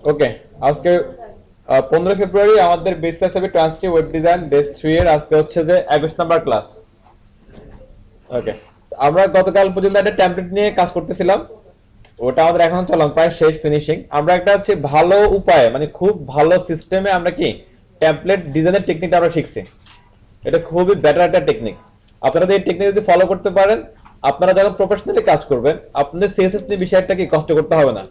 ওকে, আজকে 15 ফেব্রুয়ারি আমাদের বেস হিসেবে ট্রান্সটি ওয়েব ডিজাইন বেস 3 এর আজকে হচ্ছে যে 21 নাম্বার ক্লাস। ওকে, আমরা গতকাল পর্যন্ত একটা টেমপ্লেট নিয়ে কাজ করতেছিলাম, ওটা আমাদের এখন চলমান প্রায় শেষ ফিনিশিং। আমরা একটা হচ্ছে ভালো উপায় মানে খুব ভালো সিস্টেমে আমরা কি টেমপ্লেট ডিজাইনের টেকনিকটা আমরা শিখছি। এটা খুবই বেটার একটা টেকনিক। আপনারা এই টেকনিক যদি ফলো করতে পারেন, আপনারা যখন প্রফেশনালি কাজ করবেন আপনাদের সিএসএস নিয়ে বিষয়টা কি কষ্ট করতে হবে না।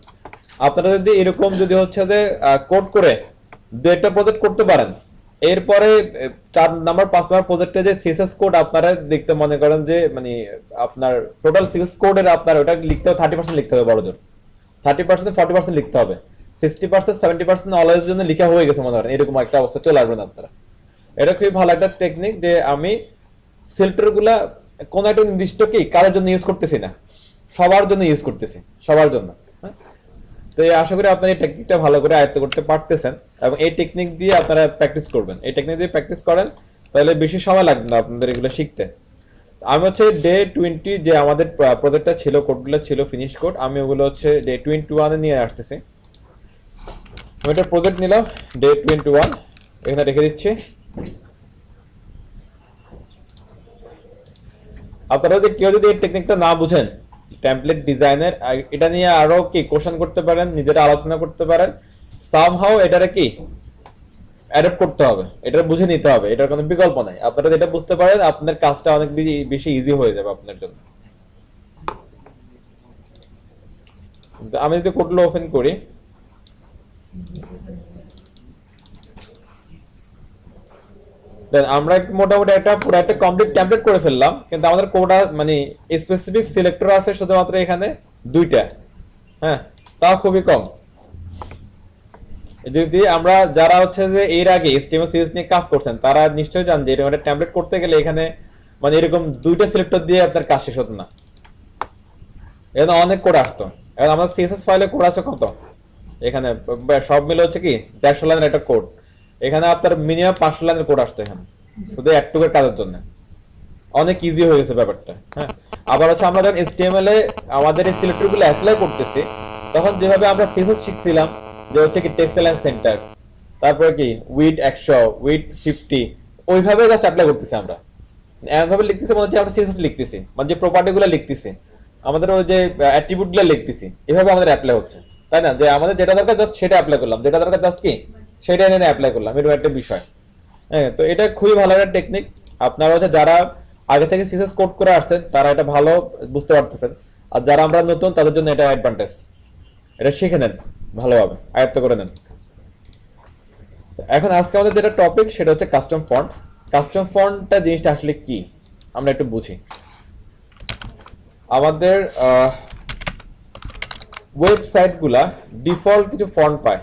আপনারা যদি এরকম যদি হচ্ছে যে কোড করে দু একটা প্রজেক্ট করতে পারেন, এরপরে 4 নাম্বার 5 নাম্বার প্রজেক্টে যে সিএসএস কোড আপনারা দেখতে মনে করেন যে মানে আপনার টোটাল সিএসএস কোডের আপনার ওটা লিখতে হবে 30% লিখতে হবে, বড় জোর 30% 40% লিখতে হবে, 60% 70% নলেজের জন্য লিখা হয়ে গেছে মনে করেন, এরকম একটা অবস্থা চলে আসবেন আপনারা। এটা খুবই ভালো একটা টেকনিক যে আমি সিলেক্টর গুলা কোন একটা নির্দিষ্ট কি কাজের জন্য ইউজ করতেছি না, সবার জন্য ইউজ করতেছি, সবার জন্য। হ্যাঁ? তো এই আশা করি আপনারা এই টেকনিকটা ভালো করে আয়ত্ত করতে পারতেছেন এবং এই টেকনিক দিয়ে আপনারা প্র্যাকটিস করবেন। এই টেকনিক দিয়ে প্র্যাকটিস করেন তাহলে বেশি সময় লাগবে না আপনাদের এগুলো শিখতে। আমি হচ্ছে ডে 20 যে আমাদের প্রজেক্টটা ছিল, কোডগুলো ছিল ফিনিশ কোড, আমি ওগুলো হচ্ছে ডে 21 এ নিয়ে আসতেছি। আমি একটা প্রজেক্ট নিলাম ডে 21, এখানে রেখে দিচ্ছি। আপনারা যদি কেউ যদি এই টেকনিকটা না বুঝেন টেমপ্লেট ডিজাইনের, এটা নিয়ে আরো কি কোশ্চেন করতে পারেন, নিজেরা আলোচনা করতে পারেন, সামহাউ এটারে কি অ্যাডাপ্ট করতে হবে, এটা বুঝে নিতে হবে, এটার কোনো বিকল্প নাই। আপনারা যেটা বুঝতে পারেন আপনার কাজটা অনেক বেশি ইজি হয়ে যাবে আপনার জন্য। আমি যদি কোডগুলো ওপেন করি, দেন আমরা মোটামুটি একটা পুরো একটা কমপ্লিট টেমপ্লেট করে ফেললাম, কিন্তু আমাদের কোড মানে স্পেসিফিক সিলেক্টর আছে শুধুমাত্র এখানে 2টা। হ্যাঁ, তাও খুবই কম। যদি আমরা যারা হচ্ছে যে এর আগে HTML সিরিজ নিয়ে কাজ করছেন তারা নিশ্চয়ই জানেন যে এরকম একটা টেমপ্লেট করতে গেলে এখানে মানে এরকম 2টা সিলেক্টর দিয়ে আপনার কাজ শেষ হতো না, এখানে অনেক কোড আসতো। এখন আমাদের সিএসএস ফাইলে কোড আছে কত, এখানে সব মিলে হচ্ছে কি 150 লাইনের একটা কোড, এখানে আপনার মিনিমাম 500 লাইনের কোড আসতো এখানে শুধু একটুকের কাজের জন্য। অনেক ইজি হয়ে গেছে ব্যাপারটা। হ্যাঁ, আবার হচ্ছে আমরা যখন HTML এ আমাদের এই সিলেক্টর গুলো অ্যাপ্লাই করতেছি, তখন যেভাবে আমরা সিএসএস শিখছিলাম যে হচ্ছে কি টেক্সট লাইন সেন্টার, তারপরে কি উইড 100 উইড 50, ওইভাবে জাস্ট অ্যাপ্লাই করতেছি আমরা। এমন ভাবে লিখতেছি মনে হচ্ছে আমরা সিএসএস লিখতেছি, মানে যে প্রপার্টি গুলো লিখতেছি, আমাদের ওই যে অ্যাট্রিবিউট গুলো লিখতেছি, এভাবে আমাদের অ্যাপ্লাই হচ্ছে। তাই না, যে আমাদের যেটা দরকার জাস্ট সেটা অ্যাপ্লাই করলাম, যেটা দরকার জাস্ট কি সেটা এনে অ্যাপ্লাই করলাম, এরকম একটা বিষয়। হ্যাঁ, তো এটা খুবই ভালো একটা টেকনিক। আপনারা হচ্ছে যারা আগে থেকে সিএসএস কোড করে আসছেন তারা এটা ভালো বুঝতে পারতেছেন, আর যারা আমরা নতুন তাদের জন্য এটা অ্যাডভান্টেজ। এটা শিখে নেন, ভালোভাবে আয়ত্ত করে নেন। এখন আজকে আমাদের যেটা টপিক সেটা হচ্ছে কাস্টম ফন্ট। কাস্টম ফন্টটা জিনিসটা আসলে কি আমরা একটু বুঝি। আমাদের ওয়েবসাইট গুলা ডিফল্ট কিছু ফন্ট পায়।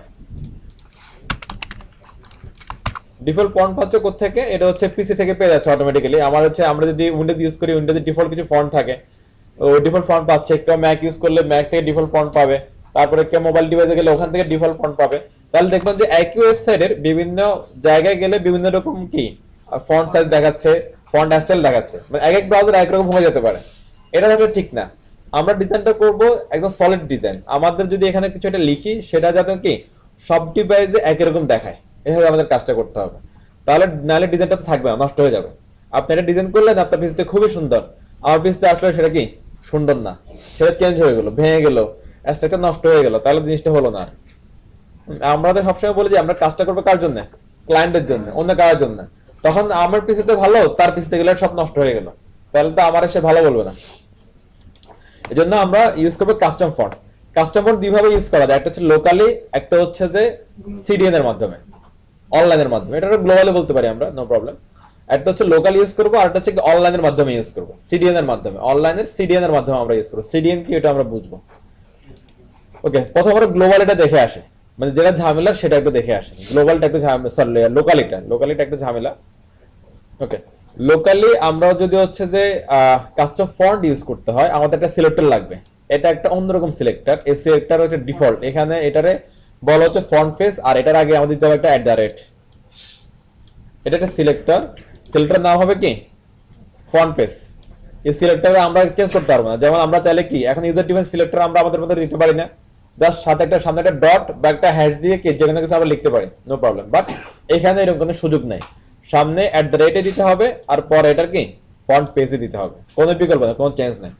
ডিফল্ট ফন্ট পাচ্ছে কোত্থেকে, এটা হচ্ছে পিসি থেকে পেয়ে যাচ্ছে অটোমেটিক্যালি। আমার হচ্ছে আমরা যদি উইন্ডোজ ইউজ করি, উইন্ডোজে ডিফল্ট কিছু ফন্ট থাকে, ও ডিফল্ট ফন্ট পাচ্ছে। কেউ ম্যাক ইউজ করলে ম্যাক থেকে ডিফল্ট ফন্ট পাবে, তারপরে কেউ মোবাইল ডিভাইসে গেলে ওখান থেকে ডিফল্ট ফন্ট পাবে। তাহলে দেখবেন যে একই ওয়েবসাইটের বিভিন্ন জায়গায় গেলে বিভিন্ন রকম কি ফন্ট সাইজ দেখাচ্ছে, ফন্ট স্টাইল দেখাচ্ছে, মানে এক এক ব্রাউজার একরকম হয়ে যেতে পারে। এটা আসলে ঠিক না। আমরা ডিজাইনটা করব একদম সলিড ডিজাইন। আমাদের যদি এখানে কিছু একটা লিখি সেটা যাতে কি সব ডিভাইসে একই রকম দেখায়, এভাবে আমাদের কাজটা করতে হবে। তাহলে নাহলে ডিজাইনটা তো থাকবে না, নষ্ট হয়ে যাবে। আপনি এটা ডিজাইন করলেন আপনার পিসিতে খুবই সুন্দর, আমার পিসিতে আসলে সেটা কি সুন্দর না, সেটা চেঞ্জ হয়ে গেল, ভেঙে গেল, স্ট্রাকচার নষ্ট হয়ে গেল, তাহলে জিনিসটা হলো না আর। আমাদের সবসময় বলি যে আমরা কাজটা করবো কার জন্য, ক্লায়েন্টের জন্য, অন্য কারোর জন্য। তখন আমার পিসিতে ভালো, তার পিসিতে গেলে সব নষ্ট হয়ে গেল, তাহলে তো আমার সে ভালো বলবে না। এই জন্য আমরা ইউজ করবো কাস্টম ফন্ট। কাস্টম ফন্ট দুইভাবে ইউজ করা যায়, একটা হচ্ছে লোকালি, একটা হচ্ছে যে সিডিএন এর মাধ্যমে, অনলাইনের মাধ্যমে। এটা গ্লোবালি বলতে পারি আমরা, নো প্রবলেম। একটা হচ্ছে লোকাল ইউজ করবো, আর একটা হচ্ছে অনলাইনের মাধ্যমে ইউজ করবো, সিডিএন এর মাধ্যমে। অনলাইনের সিডিএন এর মাধ্যমে আমরা ইউজ করবো। সিডিএন কি এটা আমরা বুঝবো। ওকে, প্রথম আমরা গ্লোবাল এটা দেখে আসে, মানে যেটা ঝামেলা সেটা একটু দেখে আসে। গ্লোবালটা একটু ঝামেলা, সরি লোকালিটা একটু ঝামেলা। ওকে, লোকালি আমরা যদি হচ্ছে যে কাস্টম ফন্ট ইউজ করতে হয়, আমাদের একটা সিলেক্টর লাগবে। এটা একটা অন্যরকম সিলেক্টর। এই সিলেক্টর হচ্ছে ডিফল্ট, এখানে এটারে বলা হচ্ছে ফন্ট ফেস, আর এটার আগে আমাদের দিতে হবে একটা @। এটা একটা সিলেক্টর। সিলেক্টর নাম হবে কি ফন্ট পেজ। এই সিলেক্টরে আমরা চেঞ্জ করতে পারবো না। যেমন আমরা চাইলে কি এখন ইউজার ডিফাইন সিলেক্টর আমরা আমাদের মধ্যে দিতে পারি না, জাস্ট সাথে একটা সামনে একটা ডট বা একটা হ্যাশ দিয়ে কি যেখানে কিছু আমরা লিখতে পারি, নো প্রবলেম। বাট এখানে এরকম কোনো সুযোগ নাই, সামনে @ দিতে হবে আর পরে এটার কি ফন্ট পেজে দিতে হবে, কোনো বিকল্প নেই, কোনো চেঞ্জ নেই।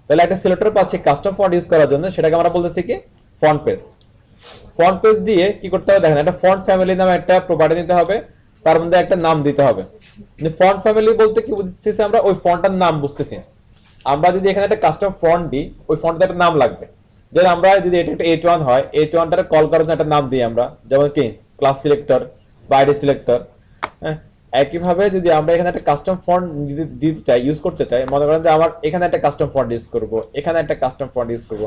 তাহলে একটা সিলেক্টর পাচ্ছি কাস্টম ফন্ট ইউজ করার জন্য, সেটাকে আমরা বলতেছি কি ফন্ট পেজ। ফন্ট পেজ দিয়ে কি করতে হবে দেখেন, একটা ফন্ট ফ্যামিলি নামে একটা প্রপার্টি দিতে হবে, তার মধ্যে একটা নাম দিতে হবে। ফন্ট ফ্যামিলি বলতে কি বুঝতেছি আমরা, ওই ফন্টটার নাম বুঝতেছি। আমরা যদি এখানে একটা কাস্টম ফন্ট দিই, ওই ফন্টটার একটা নাম লাগবে। যেমন আমরা যদি এটা একটা H1 হয়, H1টারে কল করার জন্য একটা নাম দিই আমরা, যেমন কি ক্লাস সিলেক্টর বা আইডি সিলেক্টর। হ্যাঁ, একইভাবে যদি আমরা এখানে একটা কাস্টম ফন্ট দিতে চাই, ইউজ করতে চাই, মনে করেন যে আমার এখানে একটা কাস্টম ফন্ট ইউজ করব, এখানে একটা কাস্টম ফন্ট ইউজ করব।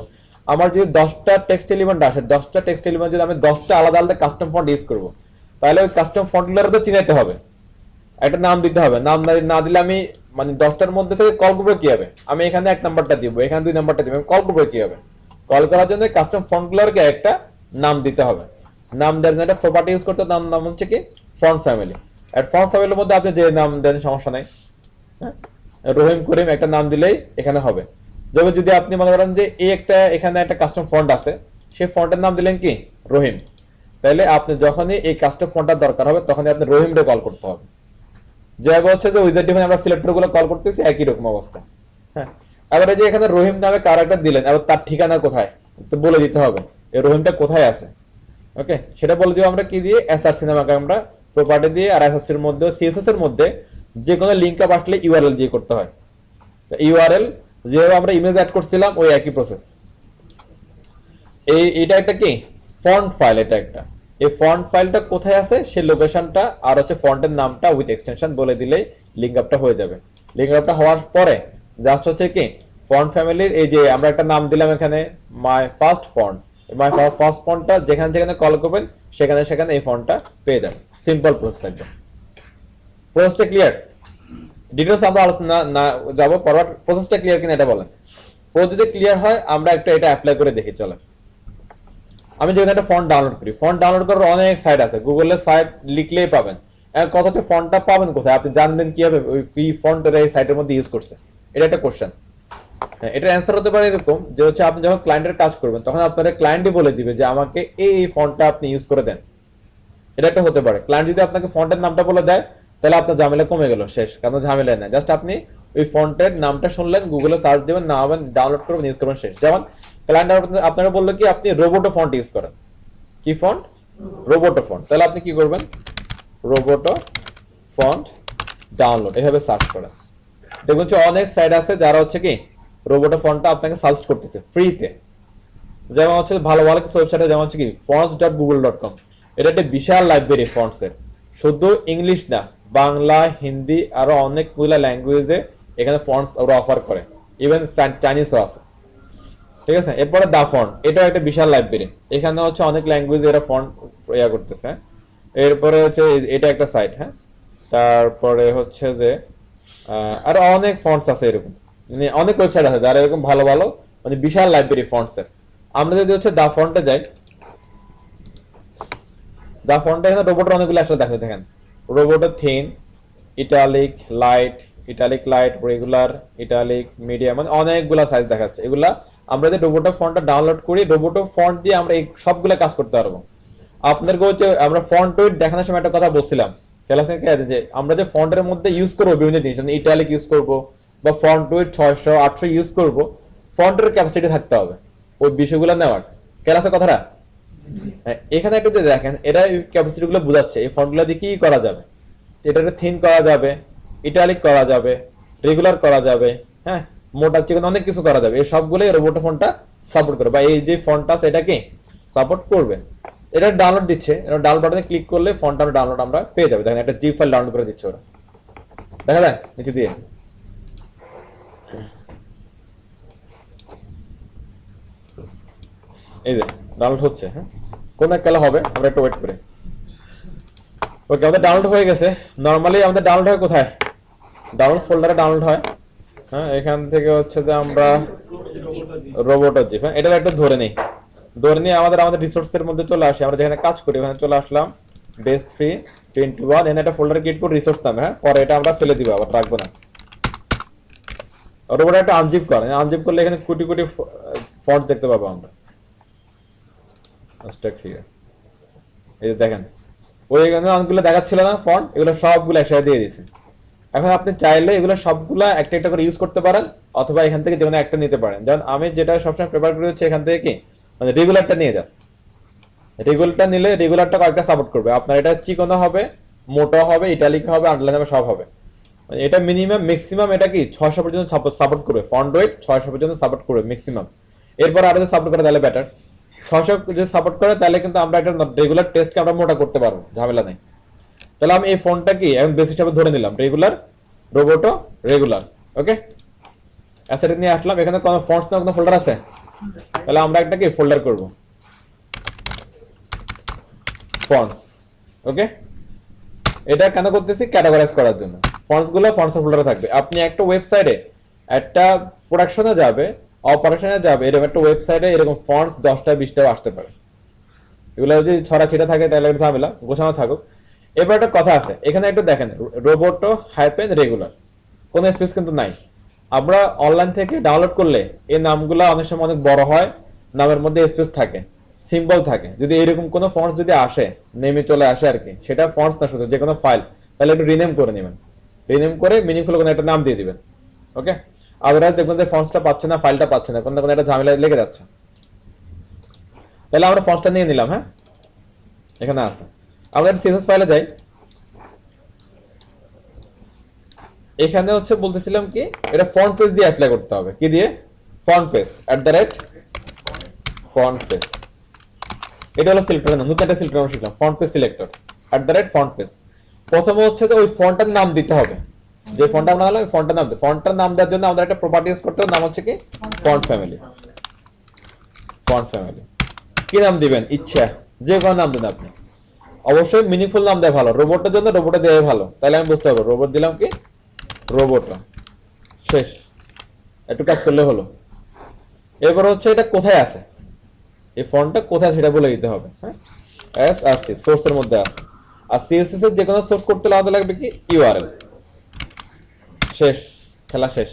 আমার যদি 10টা টেক্সট এলিমেন্ট আসে, 10টা টেক্সট এলিমেন্ট যদি আমি 10টা আলাদা আলাদা কাস্টম ফন্ট ইউজ করব, তাহলে ওই কাস্টম ফন্টগুলোর তো চিনাইতে হবে, একটা নাম দিতে হবে। নাম না দিলে আমি মানে 10টার মধ্যে থেকে কল করবো কি হবে, আমি এখানে 1 নাম্বারটা দিব, এখানে 2 নাম্বারটা দিব, আমি কল করবো কি হবে। কল করার জন্য কাস্টম ফন্টগুলোরকে একটা নাম দিতে হবে। নাম দেওয়ার জন্য একটা প্রপার্টি ইউজ করতে, নাম হচ্ছে কি ফন্ট ফ্যামিলি। আর ফন্ট ফ্যামিলির মধ্যে আপনি যে নাম দেন সমস্যা নাই, হ্যাঁ, রহিম করিম একটা নাম দিলেই এখানে হবে। যেমন যদি আপনি মনে করেন যে এই একটা এখানে একটা কাস্টম ফন্ট আছে, সেই ফন্টের নাম দিলেন কি রহিম, তাহলে আপনি যখনই এই কাস্টম ফন্টটার দরকার হবে তখনই আপনি রহিমরে কল করতে হবে। যেভাবে হচ্ছে যে উইজার্ড ডিফাইন আমরা সিলেক্টর গুলো কল করতেছি, একই রকম অবস্থা। হ্যাঁ, এবার এই যে এখানে রহিম নামে ক্যারেক্টার দিলেন, এবার তার ঠিকানা কোথায় তো বলে দিতে হবে, এই রহিমটা কোথায় আছে। ওকে, সেটা বলে দিব আমরা কি দিয়ে, এসআরসি নামে আমরা প্রপার্টি দিয়ে। আর এসআরসি এর মধ্যে সিএসএস এর মধ্যে যে কোনো লিংক আপ আসলে ইউআরএল দিয়ে করতে হয়। তো ইউআরএল যেভাবে আমরা ইমেজ অ্যাড করছিলাম ওই একই প্রসেস। এটা একটা কি ফন্ট ফাইল, এটা একটা এই ফন্ট ফাইলটা কোথায় আছে সেই লোকেশনটা আর হচ্ছে ফন্টের নামটা উইথ এক্সটেনশন বলে দিলেই লিংক আপটা হয়ে যাবে। লিংক আপটা হওয়ার পরে জাস্ট হচ্ছে কি ফন্ট ফ্যামিলির এই যে আমরা একটা নাম দিলাম এখানে my first font, my first ফন্টটা যেখানে যেখানে কল করবেন সেখানে সেখানে এই ফন্টটা পেয়ে যাবেন। সিম্পল প্রসেস থাকবে। প্রসেসটা ক্লিয়ার? ডিটেলস আমরা আলোচনা না যাব, পরবর্তী প্রসেসটা ক্লিয়ার কিনা এটা বলেন। প্রসেস যদি ক্লিয়ার হয় আমরা একটু এটা অ্যাপ্লাই করে দেখি চলেন। আমি যখন একটা ফন্ট ডাউনলোড করি, ফন্ট ডাউনলোড করার অনেক সাইট আছে, গুগলের সাইট লিখলেই পাবেন। কত ফন্টটা পাবেন কোথায়, আপনি জানবেন কিভাবে ওই কি ফন্ট এই সাইটের মধ্যে ইউজ করছে, এটা একটা কোশ্চেন। হ্যাঁ, এটার অ্যান্সার হতে পারে এরকম যে হচ্ছে আপনি যখন ক্লায়েন্টের কাজ করবেন তখন আপনার ক্লায়েন্টই বলে দিবে যে আমাকে এই ফন্টটা আপনি ইউজ করে দেন। এটা একটা হতে পারে। ক্লায়েন্ট যদি আপনাকে ফন্টের নামটা বলে দেয় তাহলে আপনার ঝামেলা কমে গেল, শেষ, কারণ ঝামেলা না, জাস্ট আপনি ওই ফন্টের নামটা শুনলেন, গুগলে সার্চ দিবেন, না হবেন ডাউনলোড করবেন, ইউজ করবেন, শেষ। যেমন ক্লায়েন্ট আপনারা বললো কি আপনি রোবোটো ফন্ট ইউজ করেন, কি ফন্ট, রোবোটো ফন্ট, তাহলে আপনি কি করবেন, রোবোটো ফন্ট ডাউনলোড এভাবে সার্চ করেন। দেখবেন যে অনেক সাইট আছে যারা হচ্ছে কি রোবোটো ফন্টটা আপনাকে সাজেস্ট করতেছে ফ্রিতে। যেমন হচ্ছে ভালো ভালো কিছু ওয়েবসাইটে, যেমন হচ্ছে কি fonts.google.com, এটা একটা বিশাল লাইব্রেরি ফন্টসের, শুধু ইংলিশ না, বাংলা, হিন্দি আরো অনেকগুলো ল্যাঙ্গুয়েজে এখানে ফন্টস ওরা অফার করে, ইভেন চাইনিজও আছে। ঠিক আছে, এরপরে দা ফন্ট, এটাও একটা বিশাল লাইব্রেরি, এখানে হচ্ছে অনেক ল্যাঙ্গুয়েজে এরা ফন্ট ইয়া করতেছে। এরপরে হচ্ছে এটা একটা সাইট, হ্যাঁ, তারপরে হচ্ছে যে আরো অনেক ফন্টস আছে এরকম, মানে অনেক ওয়েবসাইট আছে যারা এরকম ভালো ভালো মানে বিশাল লাইব্রেরি ফন্টসের। আমরা যদি হচ্ছে দা ফন্টে যাই, দা ফন্টে এখানে রোবটের অনেকগুলো আসলে দেখে, দেখেন রোবটের thin, italic light, regular, italic, medium, মানে অনেকগুলা সাইজ দেখাচ্ছে। এগুলা আমরা যে রোবটো ফন্টটা ডাউনলোড করি, রোবটো ফন্ট দিয়ে আমরা এই সবগুলা কাজ করতে পারবো। আপনাদের হচ্ছে আমরা ফন্ট ওয়েট দেখানোর সময় একটা কথা বলছিলাম, খেলা থেকে যে আমরা যে ফন্টের মধ্যে ইউজ করবো বিভিন্ন জিনিস, ইটালিক ইউজ করবো বা ফন্ট ওয়েট 600 800 ইউজ করবো, ফন্টের ক্যাপাসিটি থাকতে হবে ওই বিষয়গুলো নেওয়ার। ক্লাসের কথাটা এখানে একটু যে দেখেন, এটা ক্যাপাসিটি গুলো বোঝাচ্ছে এই ফন্টগুলো দিয়ে কি করা যাবে। এটাকে থিন করা যাবে, ইটালিক করা যাবে, রেগুলার করা যাবে, হ্যাঁ, মোটা চিকন অনেক কিছু করা যাবে। এই সবগুলোই রোবোটো ফন্টটা সাপোর্ট করবে, বা এই যে ফন্টটা আছে এটাকে সাপোর্ট করবে। এটা ডাউনলোড দিচ্ছে, এটা ডাউনলোড বাটনে ক্লিক করলে ফন্টটা ডাউনলোড আমরা পেয়ে যাবে। দেখেন একটা জিপ ফাইল ডাউনলোড করে দিচ্ছে ওরা, দেখা যায় নিচে দিয়ে। এই যে ডাউনলোড হচ্ছে, হ্যাঁ, কোন এক কালে হবে, আমরা একটু ওয়েট করে। ওকে, আমাদের ডাউনলোড হয়ে গেছে। নরমালি আমাদের ডাউনলোড হয় কোথায়, ডাউনলোডস ফোল্ডারে ডাউনলোড হয়। হ্যাঁ, এখান থেকে হচ্ছে যে আমরা রোবোটো জিপ, হ্যাঁ, এটা একটু ধরে নিয়ে আমাদের রিসোর্সের মধ্যে চলে আসে, আমরা যেখানে কাজ করি ওখানে চলে আসলাম, বেস্ট ফ্রি 21, এখানে একটা ফোল্ডার ক্রিয়েট করে রিসোর্স নামে, হ্যাঁ, পরে এটা আমরা ফেলে দিব, আবার রাখবো না। রোবোটো একটা আনজিপ করে, আনজিপ করলে এখানে কোটি কোটি ফন্ট দেখতে পাবো আমরা। স্টক ফিগার, এই যে দেখেন ওইখানে অনেকগুলো দেখাচ্ছিল না ফন্ট, এগুলো সবগুলো একসাথে দিয়ে দিয়েছে। এখন আপনি চাইলে এগুলো সবগুলা একটা একটা করে ইউজ করতে পারেন, অথবা এখান থেকে যেকোনো একটা নিতে পারেন। যেমন আমি যেটা সবসময় প্রেফার করি হচ্ছে এখান থেকে কি, মানে রেগুলারটা নিয়ে যান। রেগুলারটা নিলে রেগুলারটা কয়েকটা সাপোর্ট করবে আপনার, এটা চিকনো হবে, মোটা হবে, ইটালিক হবে, আন্ডারলাইন হবে, সব হবে। মানে এটা মিনিমাম ম্যাক্সিমাম এটা কি 600 পর্যন্ত সাপোর্ট করবে, ফন্ট ওয়েট 600 পর্যন্ত সাপোর্ট করবে ম্যাক্সিমাম। এরপর আরো যদি সাপোর্ট করে তাহলে বেটার। 600 যদি সাপোর্ট করে তাহলে কিন্তু আমরা একটা রেগুলার টেস্টকে আমরা মোটা করতে পারবো, ঝামেলা নেই। তাহলে আমি এই ফন্টটা কি এখন বেস হিসাবে ধরে নিলাম, রেগুলার, রোবোটো, রেগুলার। ওকে, অ্যাসেট নিয়ে আসলাম। এখানে কোনো ফন্টস না কোনো ফোল্ডার আছে, তাহলে আমরা একটা কি ফোল্ডার করব, ফন্টস। ওকে, এটা কেন করতেছি, ক্যাটাগরাইজ করার জন্য। ফন্টস গুলো ফন্টস ফোল্ডারে থাকবে। আপনি একটা ওয়েবসাইটে একটা প্রোডাকশনে যাবে, অপারেশনে যাবে, এরকম একটা ওয়েবসাইটে এরকম ফন্টস 10টা 20টা আসতে পারে। এগুলো যদি ছড়াছিটা থাকে তাহলে একটা ঝামেলা, গোছানো থাকুক। এবার একটা কথা আছে, এখানে একটু দেখেন, রোবোটো হাইপেন রেগুলার, কোনো স্পেস কিন্তু নাই। আমরা অনলাইন থেকে ডাউনলোড করলে এই নামগুলো অনেক সময় অনেক বড় হয়, নামের মধ্যে স্পেস থাকে, সিম্বল থাকে। যদি এরকম কোনো ফন্টস যদি আসে, নেমে চলে আসে আর কি, সেটা ফন্টস না শুধু যে কোনো ফাইল, তাহলে একটু রিনেম করে নেবেন। রিনেম করে মিনিংফুল কোনো একটা নাম দিয়ে দিবেন। ওকে, আদারওয়াইজ দেখবেন যে ফন্টসটা পাচ্ছে না, ফাইলটা পাচ্ছে না, কোনো না কোনো একটা ঝামেলা লেগে যাচ্ছে। তাহলে আমরা ফন্টসটা নিয়ে নিলাম। হ্যাঁ, এখানে আছে। আমরা একটা সিএসএস ফাইলে যাই। এখানে হচ্ছে বলতেছিলাম কি, এটা ফন্ট পেজ দিয়ে অ্যাপ্লাই করতে হবে। কি দিয়ে? Font page @font page. এটা হলো সিলেক্টর নাম, নতুন একটা সিলেক্টর আমরা শিখলাম, font page selector @font page. প্রথমে হচ্ছে তো ওই ফন্টটার নাম দিতে হবে, যে ফন্টটা আমরা হলো ওই ফন্টটার নাম দিতে। ফন্টটার নাম দেওয়ার জন্য আমাদের একটা প্রপার্টি ইউজ করতে হবে, নাম হচ্ছে কি ফন্ট ফ্যামিলি। ফন্ট ফ্যামিলি কি নাম দিবেন ইচ্ছা, যে কোনো নাম দেন আপনি, অবশ্যই মিনিংফুল নাম দেওয়া ভালো। রোবটের জন্য রোবটে দেওয়া ভালো, তাহলে আমি বুঝতে পারবো। রোবট দিলাম কি, রোবটটা শেষ, একটু কাজ করলে হলো। এরপর হচ্ছে এটা কোথায় আছে, এই ফন্টটা কোথায় সেটা বলে দিতে হবে। হ্যাঁ, এসআরসি সোর্সের মধ্যে আছে। আর সিএসএস এর যে কোনো সোর্স করতে হলে আমাদের লাগবে কি ইউআরএল। শেষ, খেলা শেষ।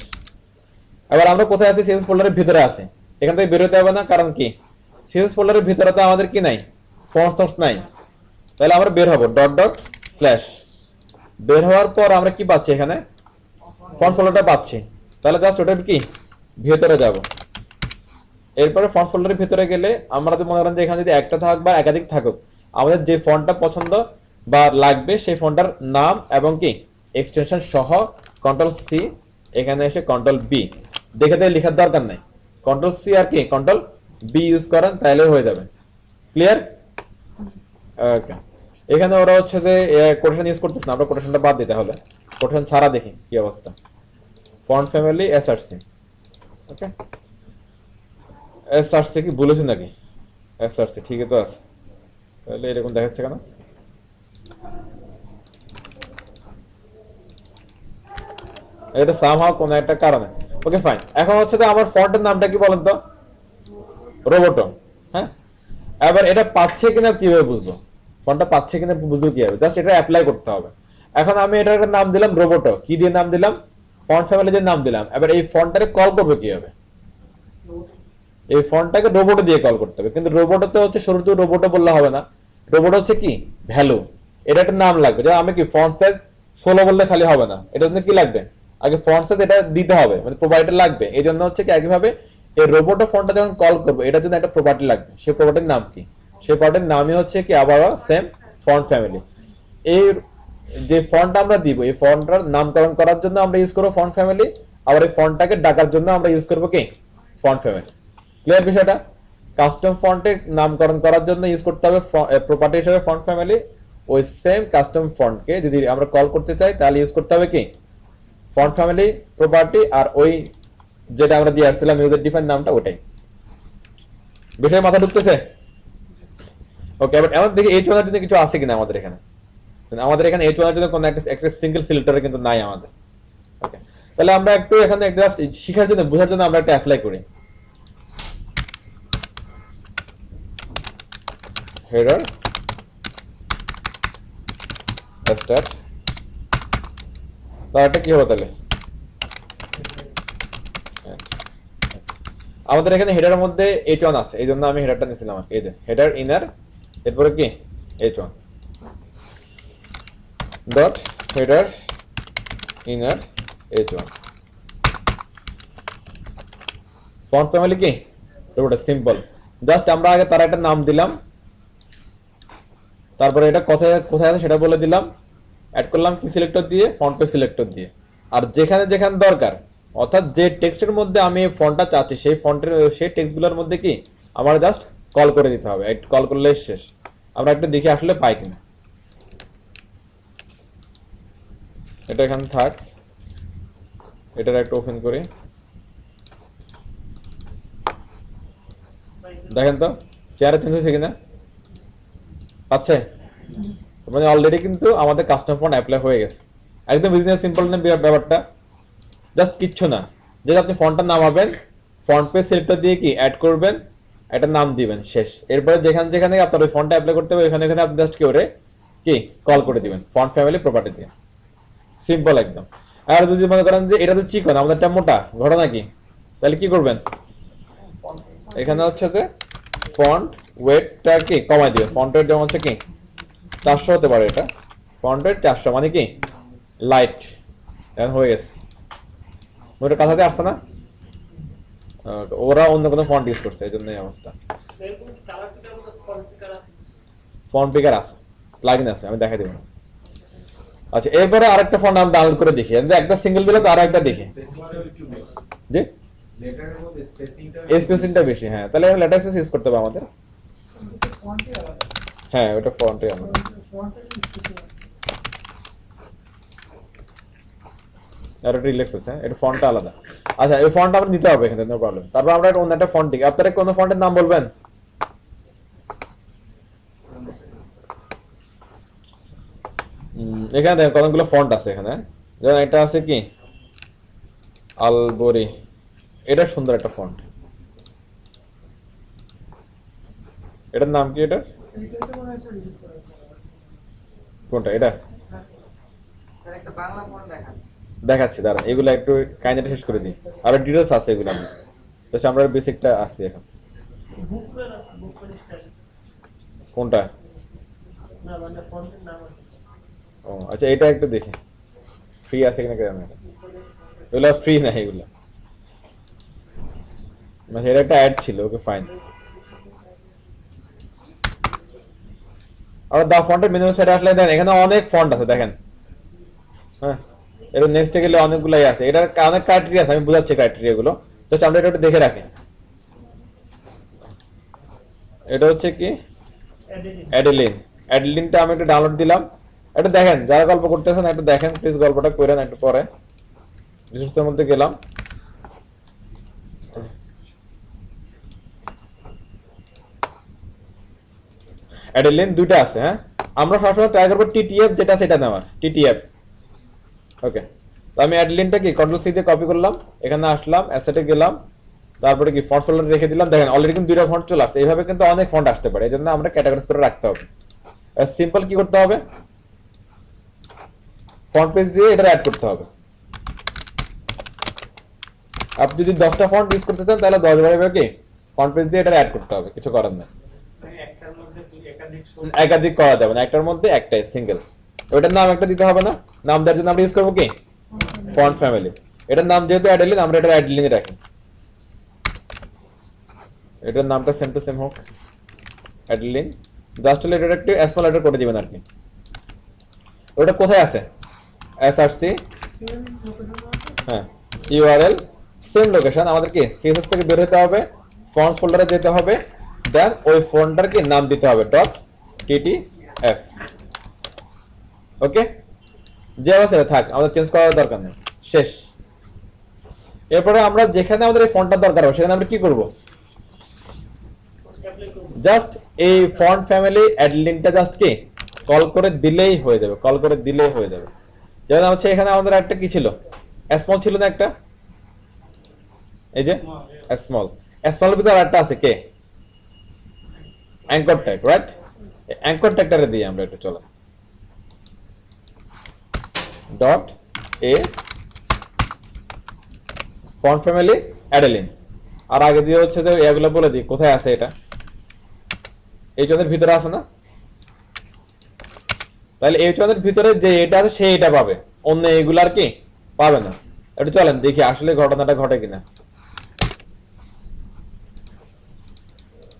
এবার আমরা কোথায় আছি, সিএসএস ফোল্ডারের ভিতরে আছে। এখান থেকে বের হতে হবে না, কারণ কি সিএসএস ফোল্ডারের ভিতরে তো আমাদের কি নাই, ফন্টস নাই। তাহলে আমরা বের হবো //। বের হওয়ার পর আমরা কি পাচ্ছি, এখানে ফন্ট ফোল্ডারটা পাচ্ছি। তাহলে জাস্ট ওটার কি ভিতরে যাব। এরপরে ফন্ট ফোল্ডারের ভিতরে গেলে আমরা যদি মনে করেন যে এখানে যদি একটা থাক বা একাধিক থাকুক, আমাদের যে ফন্টটা পছন্দ বা লাগবে সেই ফন্টটার নাম এবং কি এক্সটেনশন সহ Ctrl+C, এখানে এসে Ctrl+B, দেখে দেখে লেখার দরকার নাই। Ctrl+C আর কি Ctrl+B ইউজ করেন, তাহলে হয়ে যাবে। ক্লিয়ার? ওকে, এখানে ওরা হচ্ছে যে কোটেশন ইউজ করতেছে না, আমরা কোটেশনটা বাদ দিতে হবে। কোটেশন ছাড়া দেখি কি অবস্থা। Font family SRC. Okay, SRC কি বলেছি নাকি? এসআরসি ঠিকই তো আছে, তাহলে এরকম দেখাচ্ছে কেন? এটা সামহাও কোনো একটা কারণে। ওকে ফাইন, এখন হচ্ছে যে আমার ফন্টের নামটা কি বলেন তো, রোবোটো। হ্যাঁ, এবার এটা পাচ্ছে কিনা কিভাবে বুঝবো, ফন্টটা পাচ্ছে কিনা বুঝবো কিভাবে, জাস্ট এটা অ্যাপ্লাই করতে হবে। এখন আমি এটার নাম দিলাম রোবোটো, কি দিয়ে নাম দিলাম, ফন্ট ফ্যামিলি দিয়ে নাম দিলাম। এবার এই ফন্টটাকে কল করবে কিভাবে, এই ফন্টটাকে রোবোটো দিয়ে কল করতে হবে। কিন্তু রোবোটোতে হচ্ছে শুরুতে রোবোটো বললে হবে না, রোবোট হচ্ছে কি ভ্যালু, এটা একটা নাম লাগবে। যেমন আমি কি ফন্ট সাইজ 16 বললে খালি হবে না, এটার জন্য কি লাগবে, আগে ফন্ট সাইজ এটা দিতে হবে, মানে প্রপার্টি লাগবে। এই জন্য হচ্ছে কি একইভাবে এই রোবোটো ফন্টটা যখন কল করবো, এটার জন্য একটা প্রপার্টি লাগবে। সেই প্রপার্টির নাম কি, সেই প্রপার্টির নামই হচ্ছে কি আবারও সেম ফন্ট ফ্যামিলি। এই যে ফন্ট আমরা দিব, এই ফন্টটার নামকরণ করার জন্য আমরা ইউজ করবো ফন্ট ফ্যামিলি, আবার এই ফন্টটাকে ডাকার জন্য আমরা ইউজ করবো কি ফন্ট ফ্যামিলি। ক্লিয়ার বিষয়টা? কাস্টম ফন্টে নামকরণ করার জন্য ইউজ করতে হবে প্রপার্টি হিসেবে ফন্ট ফ্যামিলি। ওই সেম কাস্টম ফন্টকে যদি আমরা কল করতে চাই তাহলে ইউজ করতে হবে কি ফন্ট ফ্যামিলি প্রপার্টি, আর ওই যেটা আমরা দিয়ে আসছিলাম ইউজার ডিফাইন নামটা, ওটাই। বিষয় মাথা ঢুকতেছে? ওকে, এবার এমন দেখি H1 এর জন্য কিছু আছে কিনা আমাদের এখানে। আমাদের এখানে H1 এর জন্য কোনো একটা সিঙ্গেল সিলেক্টর কিন্তু নাই আমাদের। ওকে, তাহলে আমরা একটু এখানে জাস্ট শিখার জন্য, বোঝার জন্য আমরা একটা অ্যাপ্লাই করি। হেডার স্টার্ট, তাহলে কি হবে, তাহলে আমাদের এখানে হেডারের মধ্যে H1 আছে, এই জন্য আমি হেডারটা নিয়েছিলাম। এই যে হেডার ইনার, এরপরে কি H1 dot header inner H1 font family কি এটা সিম্পল। জাস্ট আমরা আগে তার একটা নাম দিলাম, তারপরে এটা কোথায় কোথায় আছে সেটা বলে দিলাম, অ্যাড করলাম কি সিলেক্টর দিয়ে, ফন্ট পেজ সিলেক্টর দিয়ে। আর যেখানে যেখানে দরকার, অর্থাৎ যে টেক্সটের মধ্যে আমি ফন্টটা চাচ্ছি সেই ফন্টের সেই টেক্সটগুলোর মধ্যে কি আমার জাস্ট কল করে দিতে হবে, কল করলে শেষ। আমরা একটু দেখি আসলে পাই কিনা। এটা এখানে থাক, এটার একটা ওপেন করি, দেখেন তো চেহারা চেঞ্জ হয়েছে কিনা, পাচ্ছে? মানে অলরেডি কিন্তু আমাদের কাস্টম ফন্ট অ্যাপ্লাই হয়ে গেছে। একদম বিজনেস সিম্পল না ব্যাপারটা, জাস্ট কিচ্ছু না। যেটা আপনি ফন্টটা নামাবেন, ফন্ট পেজ সিলেক্টর দিয়ে কি অ্যাড করবেন, একটা নাম দিবেন, শেষ। এরপরে যেখানে যেখানে আপনার ওই ফন্টটা অ্যাপ্লাই করতে হবে ওখানে এখানে আপনি জাস্ট কি করে কি কল করে দিবেন ফন্ট ফ্যামিলি প্রপার্টি দিয়ে, সিম্পল একদম। আর যদি মনে করেন যে এটা তো চিকন, আমাদেরটা মোটা, ঘটনা কি, তাহলে কি করবেন, এখানে হচ্ছে যে ফন্ট ওয়েটটা কি কমাই দিবেন। ফন্ট ওয়েট যেমন হচ্ছে কি 400 হতে পারে, এটা ফন্ট ওয়েট 400 মানে কি লাইট, এখন হয়ে গেছে। ওটা কাছাতে আসছে না, ওরা অন্য কোনো ফন্ট ইউজ করছে এই জন্য এই অবস্থা। ফন্ট পিকার আছে, প্লাগইন আছে, আমি দেখাই দেব। আচ্ছা, এরপরে আরেকটা ফন্ট আমি ডাউনলোড করে দেখি, একটা সিঙ্গেল দিলে তো আরেকটা দেখি। জি স্পেসিংটা বেশি, হ্যাঁ তাহলে লেটার স্পেস ইউজ করতে হবে আমাদের। হ্যাঁ ওটা ফন্টে আলাদা, আর এটা রিল্যাক্স আছে, এটা ফন্টটা আলাদা। আচ্ছা এই ফন্টটা আমরা নিতে হবে এখানে, নো প্রবলেম। তারপর আমরা অন্য একটা ফন্ট দিই, আপনারা কোন ফন্টের নাম বলবেন? এখানে দেখেন কতগুলো ফন্ট আছে এখানে, যেমন এটা আছে কি আলবরি, এটা সুন্দর একটা ফন্ট। এটার নাম কি, এটা কোনটা, এটা দেখাচ্ছি দাঁড়া, এগুলো একটু কাইনেটা শেষ করে দিই, আরো ডিটেলস আছে এগুলো। আমরা বেসিকটা আসছি এখন। কোনটা, ও আচ্ছা এটা একটু দেখি ফ্রি আছে কিনা, কেন এগুলো ফ্রি না, এগুলো মানে এটা একটা অ্যাড ছিল, ওকে ফাইন। আর দা ফন্টের মেনু সাইডে আসলে দেখেন এখানে অনেক ফন্ট আছে দেখেন, হ্যাঁ এর নেক্সটে গেলে অনেকগুলাই আছে, এটার অনেক ক্রাইটেরিয়া আছে, আমি বুঝাচ্ছি ক্রাইটেরিয়া গুলো, জাস্ট আমরা এটা একটু দেখে রাখি। এটা হচ্ছে কি অ্যাডেলিন, অ্যাডেলিনটা আমি একটু ডাউনলোড দিলাম। এটা দেখেন যারা গল্প করতেছেন একটু দেখেন প্লিজ, গল্পটা করেন একটু পরে। রিসোর্সের মধ্যে গেলাম, অ্যাডেলিন দুইটা আছে, হ্যাঁ আমরা সবসময় ট্রাই করবো টিটিএফ যেটা সেটা নেওয়ার, টিটিএফ। ওকে, তো আমি অ্যাডলিনটা কি কন্ট্রোল সি দিয়ে কপি করলাম, এখানে আসলাম অ্যাসেটে গেলাম, তারপরে কি ফন্ট ফোল্ডারে রেখে দিলাম। দেখেন অলরেডি কিন্তু দুইটা ফন্ট চলে আসছে, এইভাবে কিন্তু অনেক ফন্ট আসতে পারে, এই জন্য আমরা ক্যাটাগরিজ করে রাখতে হবে। সিম্পল কি করতে হবে, ফন্ট পেজ দিয়ে এটা অ্যাড করতে হবে। আপনি যদি 10টা ফন্ট ইউজ করতে চান তাহলে 10 বারে কি ফন্ট পেজ দিয়ে এটা অ্যাড করতে হবে, কিছু করার নেই। একাধিক করা যাবে না, একটার মধ্যে একটাই সিঙ্গেল। ওটার নাম একটা দিতে হবে না, নাম দেওয়ার জন্য আমরা ইউজ করবো কি ফন্ট ফ্যামিলি। এটার নাম যেহেতু অ্যাডলিন, আমরা এটা অ্যাডলিনে রাখি, এটার নামটা সেম টু সেম হোক অ্যাডলিন, জাস্ট হলে এটা একটু স্মল লেটার করে দিবেন আর কি। ওটা কোথায় আছে, এসআরসি, হ্যাঁ ইউআরএল সেম লোকেশন, আমাদের কি সিএসএস থেকে বের হতে হবে, ফন্টস ফোল্ডারে যেতে হবে, দেন ওই ফন্টটার কি নাম দিতে হবে ডট টিটিএফ। ওকে, যে অবস্থা থাক, আমাদের চেঞ্জ করার দরকার নেই, শেষ। এরপরে আমরা যেখানে আমাদের এই ফন্টটা দরকার হবে সেখানে আমরা কি করব, জাস্ট এই ফন্ট ফ্যামিলি অ্যাডলিনটা জাস্ট কি কল করে দিলেই হয়ে যাবে, কল করে দিলেই হয়ে যাবে। যেমন হচ্ছে এখানে আমাদের একটা কি ছিল, স্মল ছিল না একটা, এই যে স্মল, স্মলের ভিতরে আরেকটা আছে কে অ্যাঙ্কর ট্যাগ, রাইট? অ্যাঙ্কর ট্যাগটারে দিই আমরা একটু, চলো ডট এ ফন্ট ফ্যামিলি অ্যাডেলিন, আর আগে দিয়ে হচ্ছে যে এগুলো বলে দিই কোথায় আছে এটা, H1 এর ভিতরে আছে না, তাহলে H1 এর ভিতরে যে এটা আছে সে এটা পাবে, অন্য এগুলার কি পাবে না। একটু চলেন দেখি আসলে ঘটনাটা ঘটে কিনা।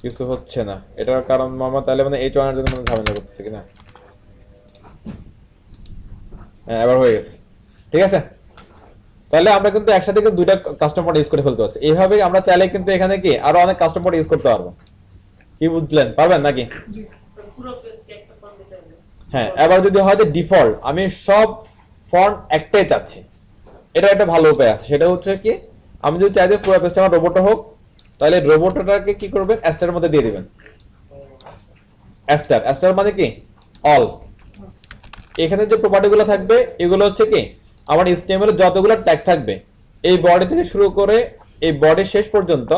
কিছু হচ্ছে না, এটার কারণ মামা তাহলে মানে H1 এর জন্য মানে ঝামেলা করতেছে কিনা। হ্যাঁ এবার হয়ে গেছে, ঠিক আছে। তাহলে আমরা কিন্তু একসাথে কিন্তু দুইটা কাস্টম পয়েন্ট ইউজ করে ফেলতে পারছি। এইভাবে আমরা চাইলে কিন্তু এখানে কি আরো অনেক কাস্টম পয়েন্ট ইউজ করতে পারবো। কি বুঝলেন, পারবেন নাকি? হ্যাঁ, এবার যদি হয় যে ডিফল্ট আমি সব ফন্ট একটাই চাচ্ছি, এটা একটা ভালো উপায় আছে, সেটা হচ্ছে কি আমি যদি চাই যে পুরো পেজটা আমার রোবট হোক, তাহলে রোবটটাকে কি করবেন অ্যাস্টারের মধ্যে দিয়ে দিবেন। অ্যাস্টার মানে কি অল। এখানে যে প্রপার্টিগুলো থাকবে এগুলো হচ্ছে কি আমার HTML এর যতগুলো ট্যাগ থাকবে এই বডি থেকে শুরু করে এই বডির শেষ পর্যন্ত,